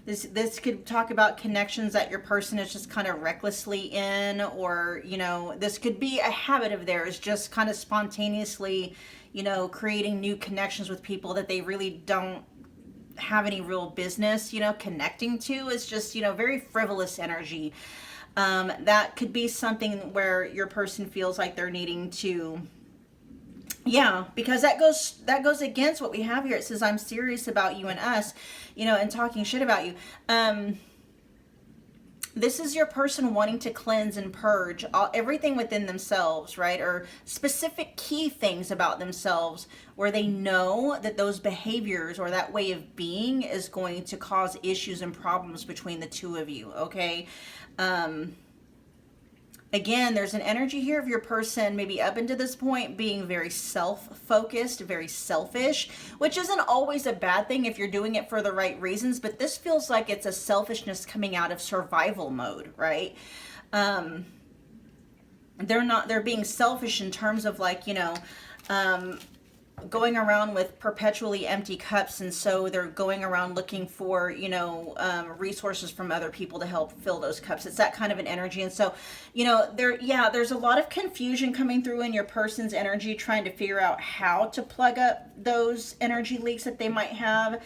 This could talk about connections that your person is just kind of recklessly in, or, you know, this could be a habit of theirs, just kind of spontaneously, you know, creating new connections with people that they really don't have any real business, you know, connecting to. Is just, you know, very frivolous energy. That could be something where your person feels like they're needing to, yeah, because that goes against what we have here. It says, I'm serious about you and us, you know, and talking shit about you. This is your person wanting to cleanse and purge everything within themselves, right? Or specific key things about themselves where they know that those behaviors or that way of being is going to cause issues and problems between the two of you, okay? Again, there's an energy here of your person maybe up until this point being very self-focused, very selfish, which isn't always a bad thing if you're doing it for the right reasons, but this feels like it's a selfishness coming out of survival mode, right? They're being selfish in terms of like, you know, going around with perpetually empty cups, and so they're going around looking for, you know, resources from other people to help fill those cups. It's that kind of an energy. And so, you know, there's a lot of confusion coming through in your person's energy, trying to figure out how to plug up those energy leaks that they might have,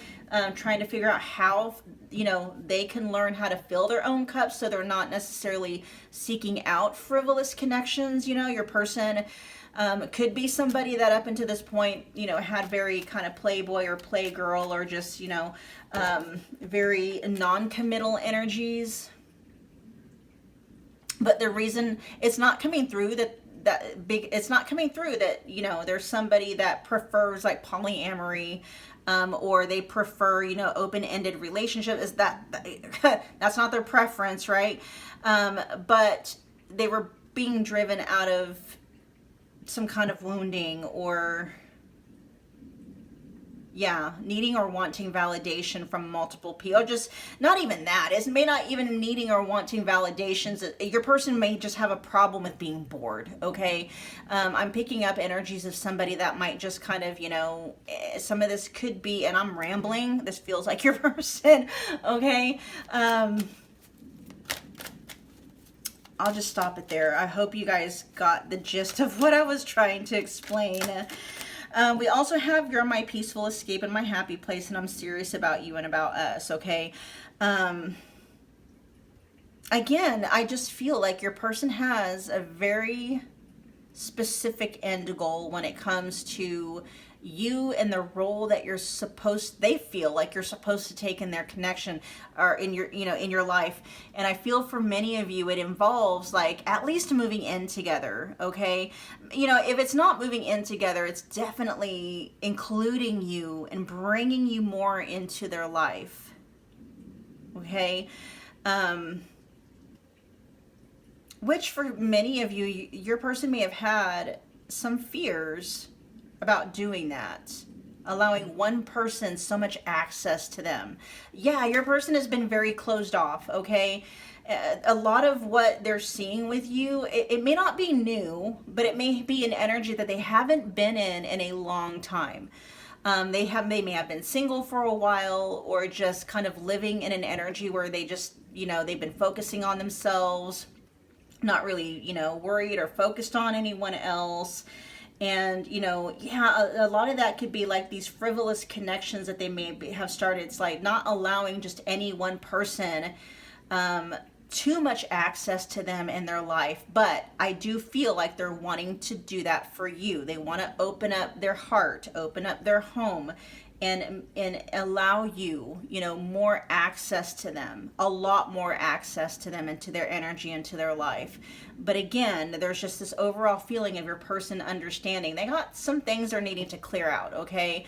trying to figure out how, you know, they can learn how to fill their own cups so they're not necessarily seeking out frivolous connections. You know, your person could be somebody that up until this point, you know, had very kind of playboy or playgirl or just, you know, very non-committal energies. But the reason it's not coming through it's not coming through that, you know, there's somebody that prefers like polyamory, or they prefer, you know, open-ended relationship, is that's not their preference, right? But they were being driven out of some kind of wounding, or Yeah, needing or wanting validation from multiple people. Or just not even that. It may not even needing or wanting validations. Your person may just have a problem with being bored. Okay, I'm picking up energies of somebody that might just kind of, some of this could be, and I'm rambling. This feels like your person. Okay. I'll just stop it there. I hope you guys got the gist of what I was trying to explain. We also have you're my peaceful escape and my happy place, and I'm serious about you and about us, okay? Again, I just feel like your person has a very specific end goal when it comes to you and the role that they feel like you're supposed to take in their connection or in your, in your life. And I feel for many of you, it involves like at least moving in together. Okay. If it's not moving in together, it's definitely including you and bringing you more into their life. Okay. Which for many of you, your person may have had some fears about doing that, allowing one person so much access to them. Yeah, your person has been very closed off, okay? A lot of what they're seeing with you, it may not be new, but it may be an energy that they haven't been in a long time. They may have been single for a while, or just kind of living in an energy where they just, they've been focusing on themselves, not really, worried or focused on anyone else. And, a lot of that could be like these frivolous connections that they may have started. It's like not allowing just any one person too much access to them in their life. But I do feel like they're wanting to do that for you. They want to open up their heart, open up their home, and allow you, more access to them, a lot more access to them and to their energy and to their life. But again, there's just this overall feeling of your person understanding. They got some things they're needing to clear out, okay?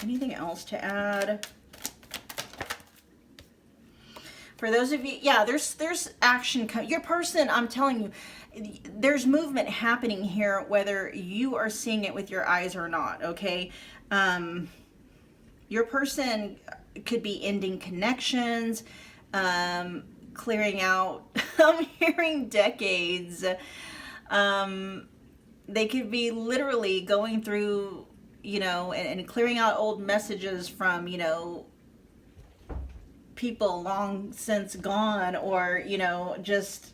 Anything else to add? For those of you, yeah, there's action. Your person, I'm telling you, there's movement happening here, whether you are seeing it with your eyes or not, okay? Your person could be ending connections, clearing out, I'm hearing decades. They could be literally going through, and clearing out old messages from, people long since gone, or, just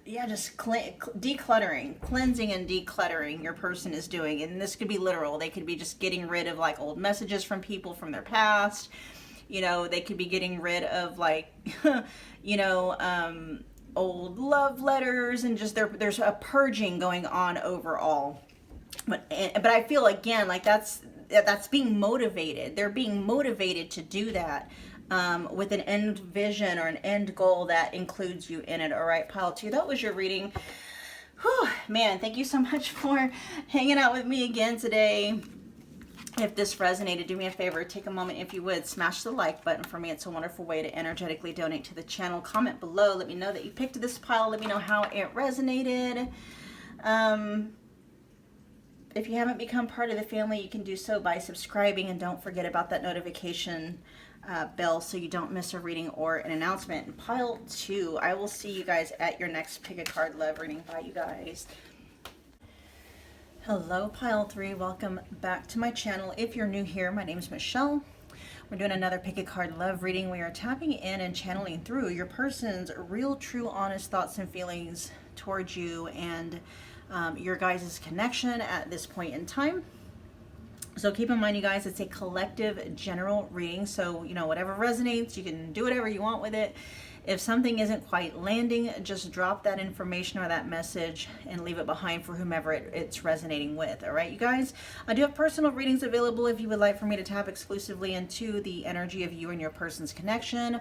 decluttering, cleansing and decluttering your person is doing. And this could be literal. They could be just getting rid of like old messages from people from their past. They could be getting rid of like, old love letters, and just there's a purging going on overall. But I feel again like that's being motivated. They're being motivated to do that. With an end vision or an end goal that includes you in it. All right, pile 2, that was your reading. Whew, man, thank you so much for hanging out with me again today. If this resonated, do me a favor, take a moment, if you would, smash the like button for me. It's a wonderful way to energetically donate to the channel. Comment below, let me know that you picked this pile, let me know how it resonated. If you haven't become part of the family, you can do so by subscribing, and don't forget about that notification bell so you don't miss a reading or an announcement. And pile 2, I will see you guys at your next pick a card love reading. Bye, you guys. Hello, pile 3. Welcome back to my channel. If you're new here, my name is Michelle. We're doing another pick a card love reading. We are tapping in and channeling through your person's real, true, honest thoughts and feelings towards you and your guys' connection at this point in time. So keep in mind, you guys, it's a collective general reading. So, whatever resonates, you can do whatever you want with it. If something isn't quite landing, just drop that information or that message and leave it behind for whomever it's resonating with. All right, you guys? I do have personal readings available if you would like for me to tap exclusively into the energy of you and your person's connection.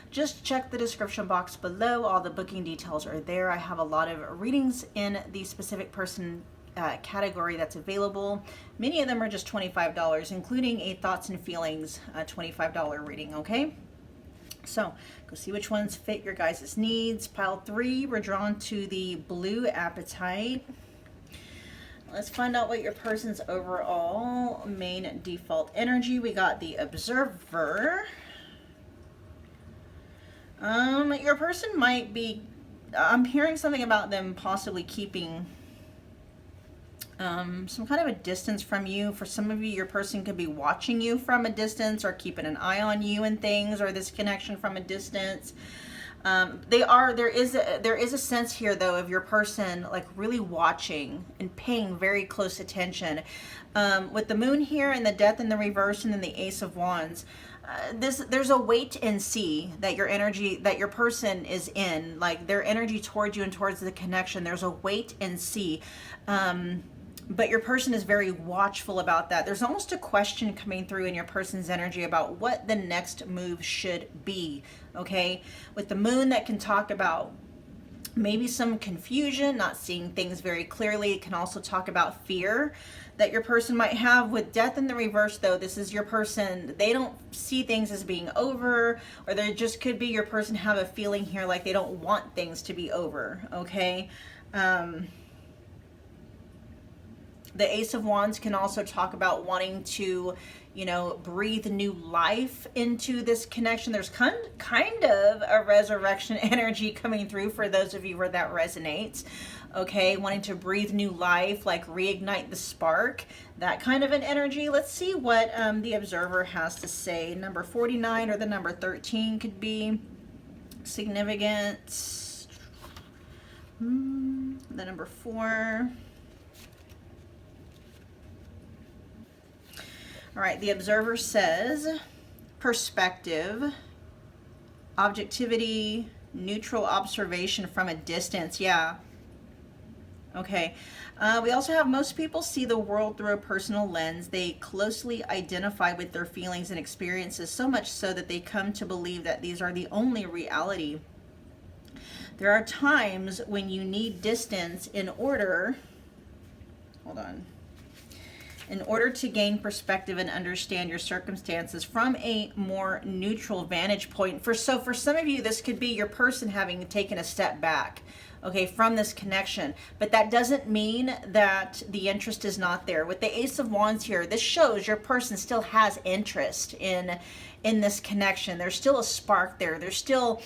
Just check the description box below. All the booking details are there. I have a lot of readings in the specific person category that's available. Many of them are just $25, including a thoughts and feelings $25 reading, okay? So go see which ones fit your guys' needs. Pile 3, we're drawn to the blue Apatite. Let's find out what your person's overall main default energy. We got the Observer. Your person might be, I'm hearing something about them possibly keeping some kind of a distance from you. For some of you, your person could be watching you from a distance or keeping an eye on you and things, or this connection from a distance. There is a sense here though of your person like really watching and paying very close attention. With the moon here and the death in the reverse and then the Ace of Wands, there's a wait and see that your person is in, like their energy towards you and towards the connection. There's a wait and see. But your person is very watchful about that. There's almost a question coming through in your person's energy about what the next move should be, okay? With the moon, that can talk about maybe some confusion, not seeing things very clearly. It can also talk about fear that your person might have. With death in the reverse, though, this is your person. They don't see things as being over, or there just could be your person have a feeling here like they don't want things to be over, okay? The Ace of Wands can also talk about wanting to, you know, breathe new life into this connection. There's kind of a resurrection energy coming through for those of you where that resonates. Okay, wanting to breathe new life, like reignite the spark, that kind of an energy. Let's see what the Observer has to say. Number 49 or the number 13 could be significant. The number 4. All right, the Observer says perspective, objectivity, neutral observation from a distance. Yeah. Okay. We also have most people see the world through a personal lens. They closely identify with their feelings and experiences, so much so that they come to believe that these are the only reality. There are times when you need distance in order to gain perspective and understand your circumstances from a more neutral vantage point. For some of you, this could be your person having taken a step back, okay, from this connection. But that doesn't mean that the interest is not there. With the Ace of Wands here, this shows your person still has interest in this connection. There's still a spark there. There's still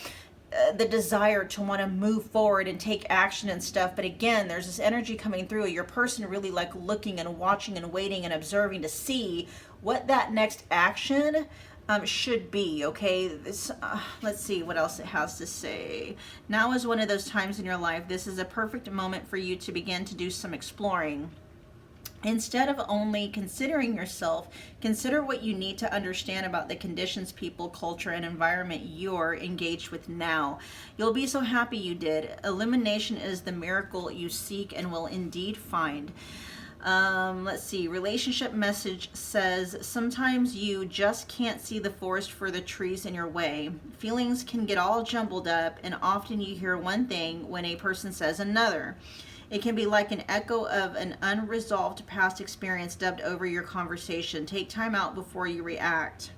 the desire to want to move forward and take action and stuff. But again, there's this energy coming through your person really like looking and watching and waiting and observing to see what that next action should be. Okay, this let's see what else it has to say. Now is one of those times in your life. This is a perfect moment for you to begin to do some exploring. Instead of only considering yourself, consider what you need to understand about the conditions, people, culture, and environment you're engaged with now. You'll be so happy you did. Illumination is the miracle you seek and will indeed find. Let's see. Relationship message says, sometimes you just can't see the forest for the trees in your way. Feelings can get all jumbled up, and often you hear one thing when a person says another. It can be like an echo of an unresolved past experience dubbed over your conversation. Take time out before you react.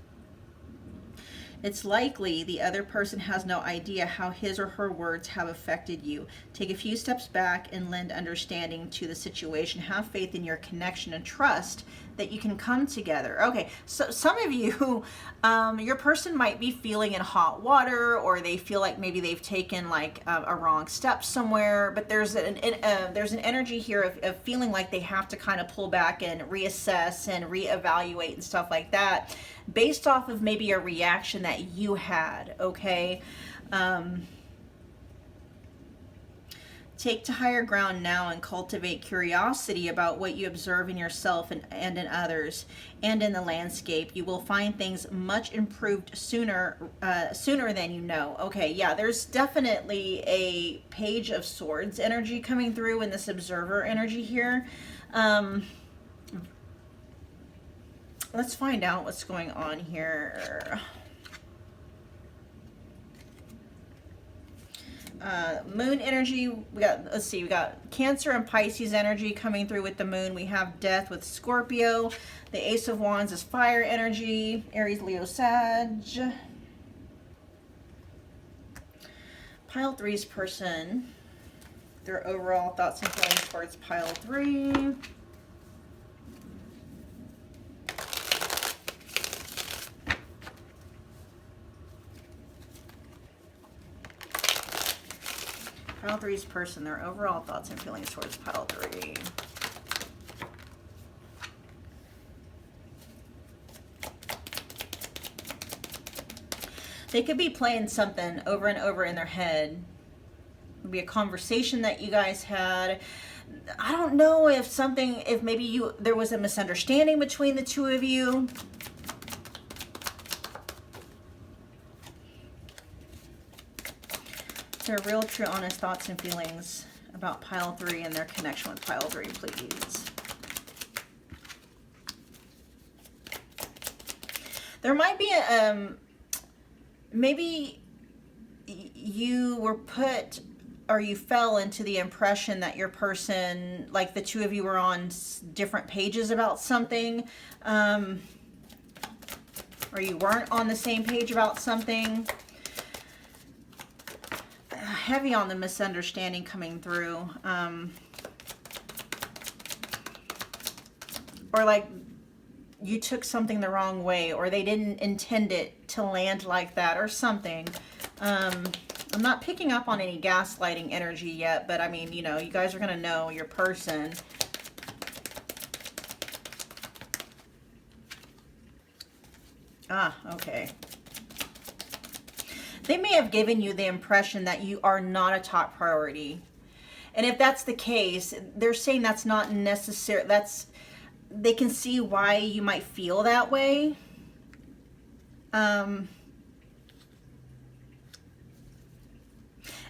It's likely the other person has no idea how his or her words have affected you. Take a few steps back and lend understanding to the situation. Have faith in your connection and trust that you can come together. Okay, so some of you, your person might be feeling in hot water, or they feel like maybe they've taken like a wrong step somewhere, but there's an energy here of feeling like they have to kind of pull back and reassess and reevaluate and stuff like that based off of maybe a reaction that you had, okay? Take to higher ground now and cultivate curiosity about what you observe in yourself and in others and in the landscape. You will find things much improved sooner than you know. Okay, yeah, there's definitely a Page of Swords energy coming through in this Observer energy here. Let's find out what's going on here. Moon energy, we got Cancer and Pisces energy coming through with the moon. We have death with Scorpio. The Ace of Wands is fire energy. Aries, Leo, Sag. Pile 3's person their overall thoughts and feelings towards pile 3. Pile 3's person, their overall thoughts and feelings towards pile 3. They could be playing something over and over in their head. It would be a conversation that you guys had. I don't know if maybe there was a misunderstanding between the two of you. Their real, true, honest thoughts and feelings about pile 3 and their connection with pile 3, please. There might be maybe you were put, or you fell into the impression that your person, like the two of you were on different pages about something, or you weren't on the same page about something. Heavy on the misunderstanding coming through. Or like you took something the wrong way, or they didn't intend it to land like that or something. I'm not picking up on any gaslighting energy yet, but I mean, you know, you guys are going to know your person. Ah, okay. They may have given you the impression that you are not a top priority. And if that's the case, they're saying that's not necessary. They can see why you might feel that way. And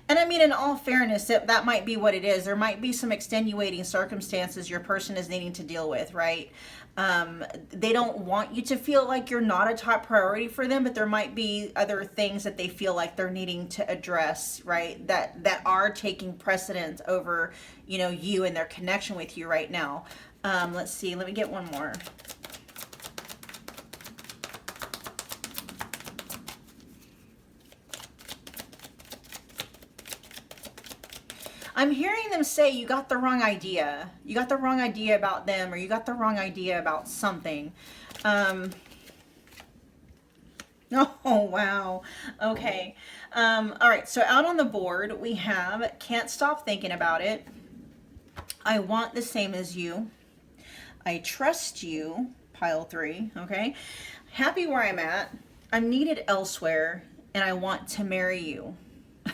I mean, in all fairness, that might be what it is. There might be some extenuating circumstances your person is needing to deal with, right? They don't want you to feel like you're not a top priority for them, but there might be other things that they feel like they're needing to address, right? That are taking precedence over, you know, you and their connection with you right now. Let's see. Let me get one more. I'm hearing them say you got the wrong idea. You got the wrong idea about them, or you got the wrong idea about something. Oh, wow. Okay. All right. So out on the board, we have can't stop thinking about it. I want the same as you. I trust you, pile 3. Okay. Happy where I'm at. I'm needed elsewhere, and I want to marry you.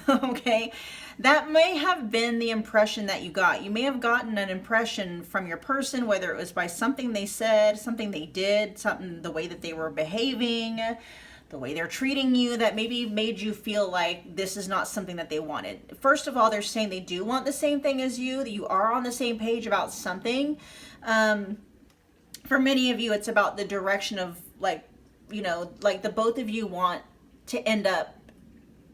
Okay, that may have been the impression that you got. You may have gotten an impression from your person, whether it was by something they said, something they did, something, the way that they were behaving, the way they're treating you, that maybe made you feel like this is not something that they wanted. First of all, they're saying they do want the same thing as you, that you are on the same page about something. For many of you, it's about the direction of, like, you know, like the both of you want to end up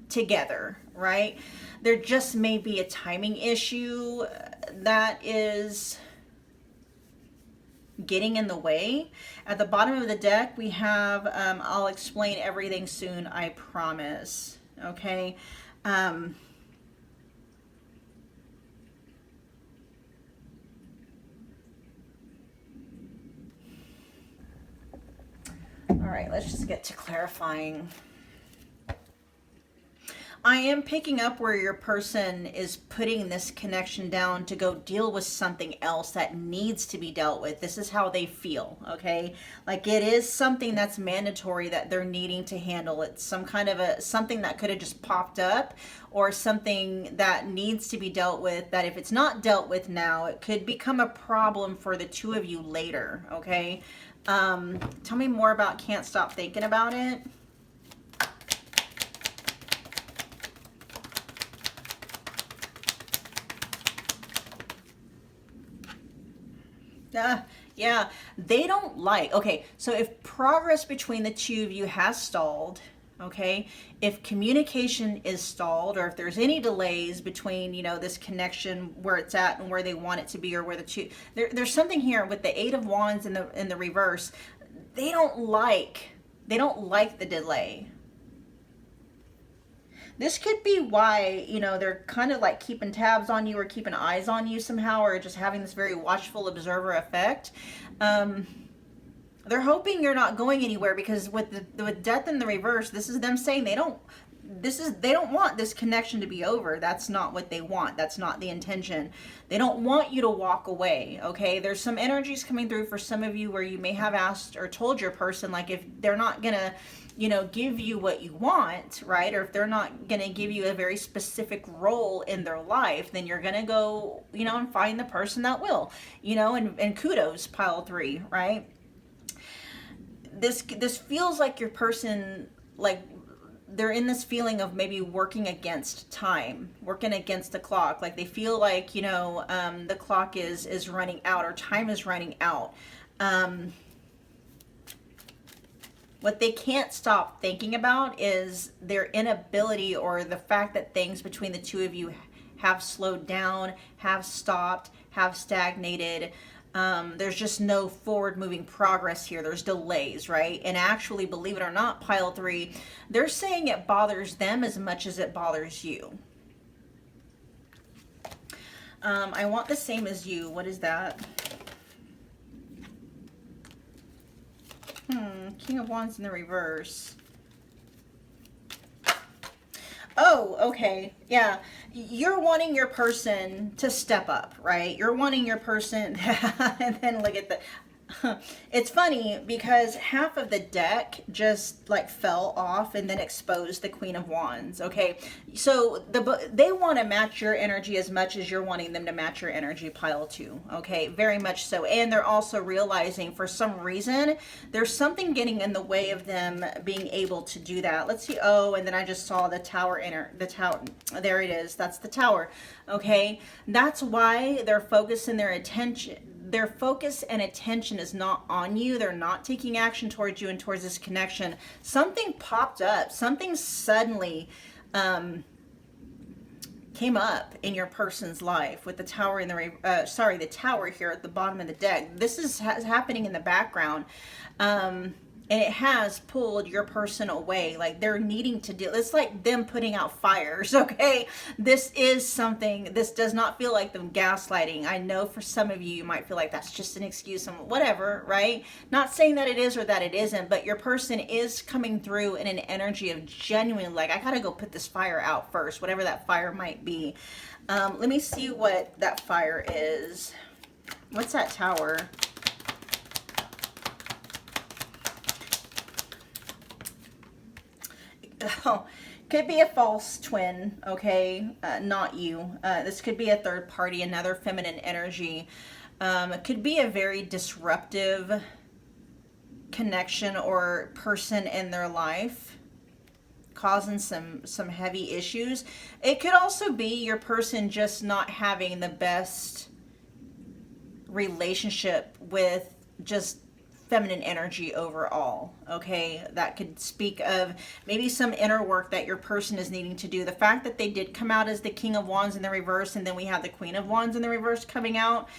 together, right? There just may be a timing issue that is getting in the way. At the bottom of the deck, we have, I'll explain everything soon, I promise. Okay. All right, let's just get to clarifying. I am picking up where your person is putting this connection down to go deal with something else that needs to be dealt with. This is how they feel, okay? Like it is something that's mandatory that they're needing to handle. It's some kind of something that could have just popped up, or something that needs to be dealt with, that if it's not dealt with now, it could become a problem for the two of you later, okay? Tell me more about can't stop thinking about it. Yeah, they don't like, okay, so if progress between the two of you has stalled, okay, if communication is stalled, or if there's any delays between, you know, this connection, where it's at and where they want it to be, or where the two, there's something here with the 8 of Wands in the reverse. They don't like the delay. This could be why, you know, they're kind of like keeping tabs on you or keeping eyes on you somehow, or just having this very watchful observer effect. They're hoping you're not going anywhere, because with death in the reverse, this is them saying they don't want this connection to be over. That's not what they want. That's not the intention. They don't want you to walk away. Okay, there's some energies coming through for some of you where you may have asked or told your person, like, if they're not gonna, you know, give you what you want, right, or if they're not gonna give you a very specific role in their life, then you're gonna go, you know, and find the person that will, you know, and kudos, pile 3, right? This feels like your person, like, they're in this feeling of maybe working against time, working against the clock. Like, they feel like, you know, the clock is running out, or time is running out. What they can't stop thinking about is their inability, or the fact that things between the two of you have slowed down, have stopped, have stagnated. There's just no forward moving progress here. There's delays, right? And actually, believe it or not, pile 3, they're saying it bothers them as much as it bothers you. I want the same as you. What is that? King of Wands in the reverse. Oh, okay. Yeah. You're wanting your person to step up, right? You're wanting your person, and then look at the, it's funny because half of the deck just like fell off and then exposed the Queen of Wands. Okay, so they want to match your energy as much as you're wanting them to match your energy, pile 2. Okay, very much so. And they're also realizing for some reason there's something getting in the way of them being able to do that. Let's see. Oh, and then I just saw the tower there it is. That's the tower. Okay, that's why they're focusing their attention. Their focus and attention is not on you. They're not taking action towards you and towards this connection. Something popped up. Something suddenly came up in your person's life with the tower in the tower here at the bottom of the deck. This is happening in the background. And it has pulled your person away. Like, they're needing to deal. It's like them putting out fires, okay? This is something, this does not feel like them gaslighting. I know for some of you, you might feel like that's just an excuse and whatever, right? Not saying that it is or that it isn't, but your person is coming through in an energy of genuine, like, I gotta go put this fire out first, whatever that fire might be. Let me see what that fire is. What's that tower? Oh, could be a false twin, okay? Not you. This could be a third party, another feminine energy. It could be a very disruptive connection or person in their life, causing some heavy issues. It could also be your person just not having the best relationship with just feminine energy overall, okay? That could speak of maybe some inner work that your person is needing to do. The fact that they did come out as the King of Wands in the reverse, and then we have the Queen of Wands in the reverse coming out,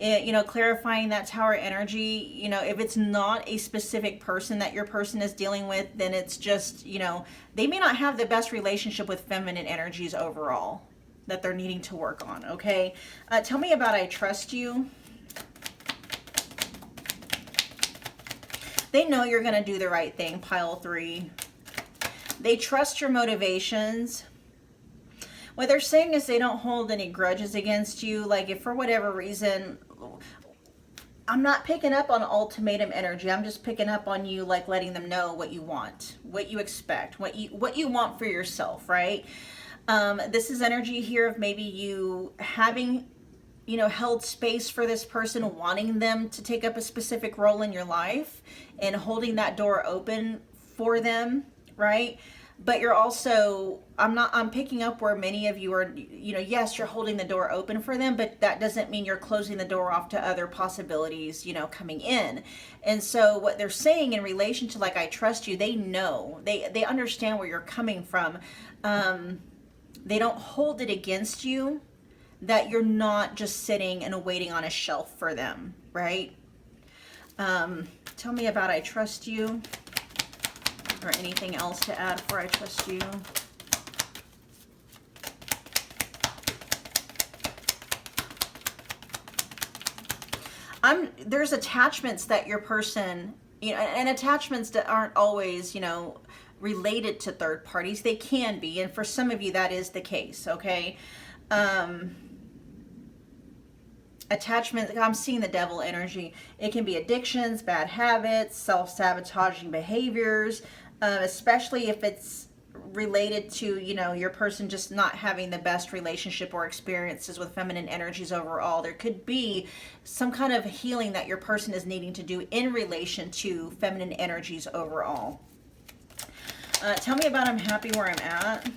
you know, clarifying that tower energy. You know, if it's not a specific person that your person is dealing with, then it's just, you know, they may not have the best relationship with feminine energies overall that they're needing to work on, okay? Tell me about I trust you. They know you're going to do the right thing, pile 3. They trust your motivations. What they're saying is they don't hold any grudges against you. Like, if for whatever reason, I'm not picking up on ultimatum energy. I'm just picking up on you, like, letting them know what you want, what you expect, what you want for yourself, right? This is energy here of maybe you having, you know, held space for this person, wanting them to take up a specific role in your life and holding that door open for them, right? But you're also, I'm picking up where many of you are, you know, yes, you're holding the door open for them, but that doesn't mean you're closing the door off to other possibilities, you know, coming in. And so what they're saying in relation to, like, I trust you, they know, they understand where you're coming from. They don't hold it against you that you're not just sitting and waiting on a shelf for them, right? Tell me about I trust you, or anything else to add for I trust you. there's attachments that your person, and attachments that aren't always, related to third parties. They can be, and for some of you that is the case, okay? Attachment, I'm seeing the devil energy. It can be addictions, bad habits, self-sabotaging behaviors, especially if it's related to, your person just not having the best relationship or experiences with feminine energies overall. There could be some kind of healing that your person is needing to do in relation to feminine energies overall. Tell me about I'm happy where I'm at.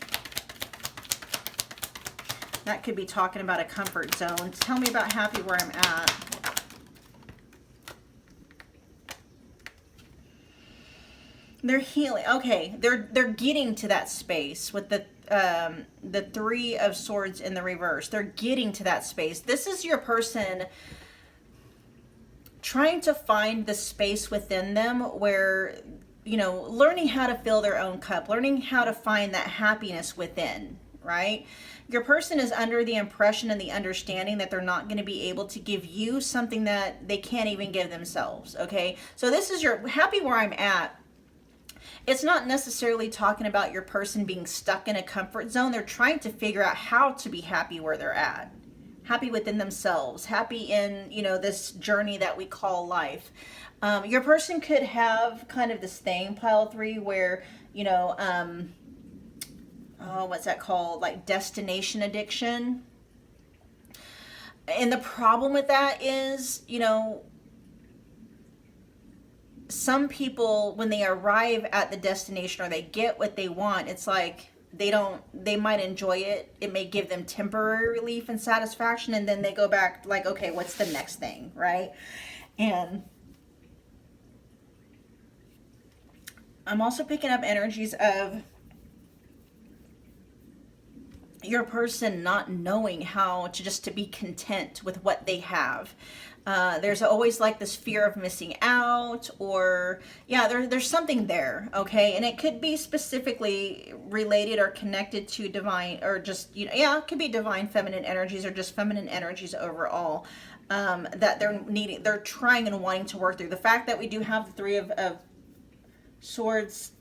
That could be talking about a comfort zone. Tell me about happy where I'm at. They're healing. Okay, they're getting to that space with the Three of Swords in the reverse. They're getting to that space. This is your person trying to find the space within them where, learning how to fill their own cup, learning how to find that happiness within, right? Your person is under the impression and the understanding that they're not going to be able to give you something that they can't even give themselves, okay? So this is your happy where I'm at. It's not necessarily talking about your person being stuck in a comfort zone. They're trying to figure out how to be happy where they're at. Happy within themselves, happy in, this journey that we call life. Your person could have kind of this thing, pile 3, where, what's that called? Like destination addiction. And the problem with that is, some people, when they arrive at the destination or they get what they want, it's like they might enjoy it. It may give them temporary relief and satisfaction. And then they go back like, okay, what's the next thing, right? And I'm also picking up energies of your person not knowing how to be content with what they have. There's always like this fear of missing out, or there's something there, okay? And it could be specifically related or connected to divine, or just, it could be divine feminine energies or just feminine energies overall, that they're trying and wanting to work through. The fact that we do have the Three of Swords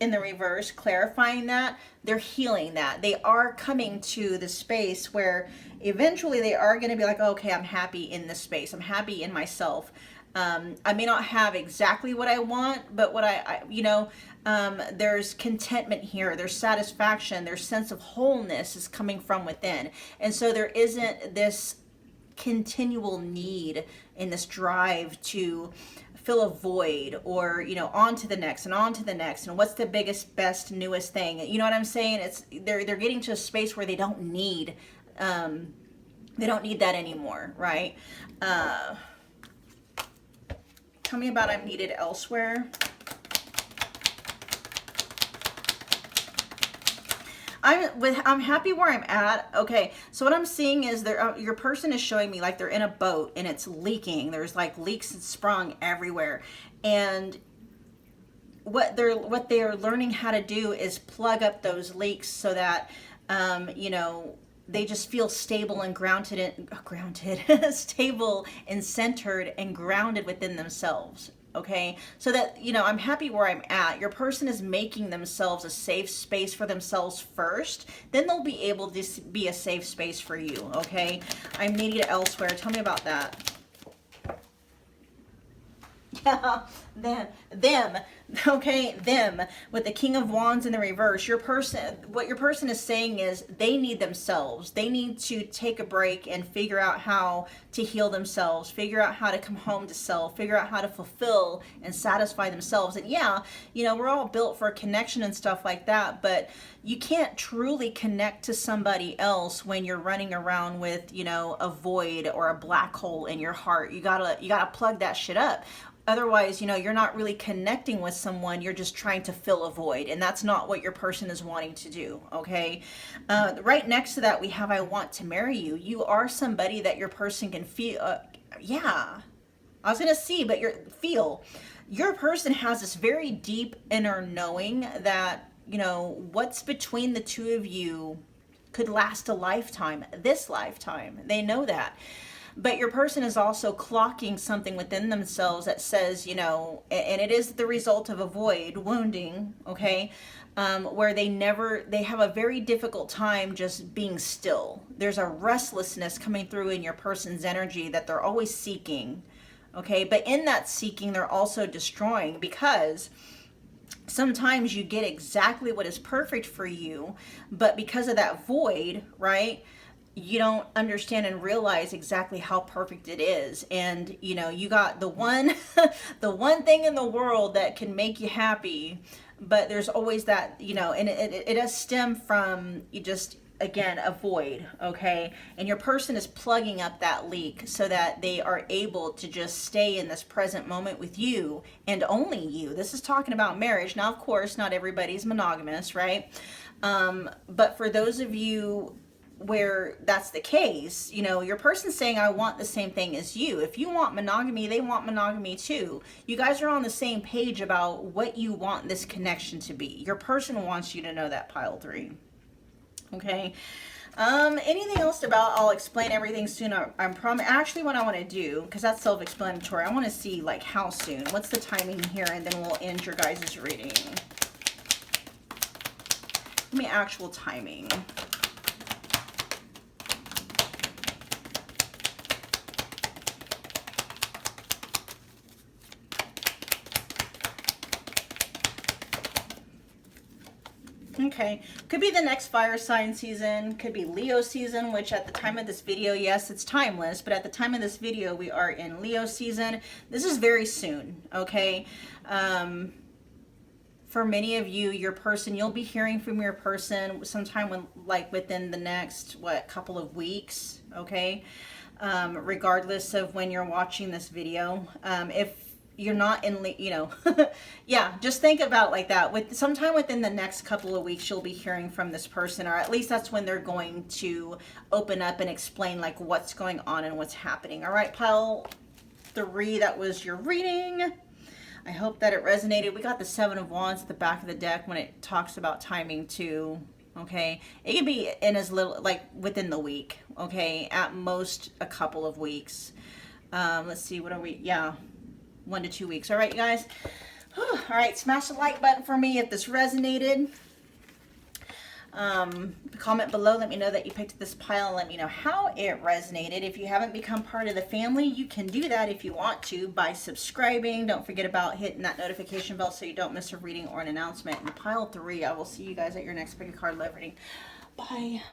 in the reverse, clarifying that, they're healing that. They are coming to the space where eventually they are going to be like, okay, I'm happy in this space. I'm happy in myself. I may not have exactly what I want, but what there's contentment here. There's satisfaction. There's sense of wholeness is coming from within. And so there isn't this continual need in this drive to fill a void, or on to the next and on to the next, and what's the biggest, best, newest thing. You know what I'm saying? It's they're getting to a space where they don't need that anymore, right? Tell me about I'm needed elsewhere. I'm happy where I'm at. Okay, so what I'm seeing is your person is showing me like they're in a boat and it's leaking. There's like leaks and sprung everywhere, and what they're learning how to do is plug up those leaks so that they just feel stable and stable and centered and grounded within themselves. Okay, so that, I'm happy where I'm at. Your person is making themselves a safe space for themselves first. Then they'll be able to be a safe space for you. Okay, I'm needed elsewhere. Tell me about that. Yeah, them. Okay, them with the King of Wands in the reverse. What your person is saying is they need themselves. They need to take a break and figure out how to heal themselves, figure out how to come home to self, figure out how to fulfill and satisfy themselves. And we're all built for a connection and stuff like that, but you can't truly connect to somebody else when you're running around with, a void or a black hole in your heart. You gotta plug that shit up. Otherwise, you're not really connecting with someone. You're just trying to fill a void. And that's not what your person is wanting to do, okay? Right next to that, we have I want to marry you. You are somebody that your person can feel. I was going to see, but feel. Your person has this very deep inner knowing that, what's between the two of you could last a lifetime, this lifetime. They know that. but your person is also clocking something within themselves that says, you know, and it is the result of a void wounding, okay, where they have a very difficult time just being still. There's a restlessness coming through in your person's energy that they're always seeking, okay, but in that seeking, they're also destroying, because sometimes you get exactly what is perfect for you, but because of that void, right, you don't understand and realize exactly how perfect it is. And you know, you got the one the one thing in the world that can make you happy, but there's always that, you know, and it does stem from you just, again, a void, okay, and your person is plugging up that leak so that they are able to just stay in this present moment with you and only you. This is talking about marriage. Now, of course, not everybody's monogamous, right? But for those of you where that's the case, you know, your person's saying, I want the same thing as you. If you want monogamy, they want monogamy too. You guys are on the same page about what you want this connection to be. Your person wants you to know that, pile 3. Okay. Anything else about, I'll explain everything soon. I'm actually, what I want to do, because that's self-explanatory, I want to see like how soon, what's the timing here, and then we'll end your guys' reading. Give me actual timing. Okay, could be the next fire sign season, could be Leo season, which at the time of this video, yes, it's timeless, but at the time of this video, we are in Leo season. This is very soon, okay? For many of you, your person, you'll be hearing from your person sometime when, like within the next, couple of weeks, okay? Regardless of when you're watching this video. If you're not in, you know, yeah, just think about like that. With sometime within the next couple of weeks, you'll be hearing from this person, or at least that's when they're going to open up and explain like what's going on and what's happening. All right, pile 3, that was your reading. I hope that it resonated. We got the 7 of Wands at the back of the deck when it talks about timing too. Okay, it can be in as little, like within the week, okay, at most a couple of weeks. Let's see, what are we, yeah, 1 to 2 weeks. All right, you guys. Whew. All right, smash the like button for me if this resonated. Comment below, let me know that you picked this pile, and let me know how it resonated. If you haven't become part of the family, you can do that if you want to by subscribing. Don't forget about hitting that notification bell so you don't miss a reading or an announcement. And pile 3, I will see you guys at your next pick a card love reading. Bye.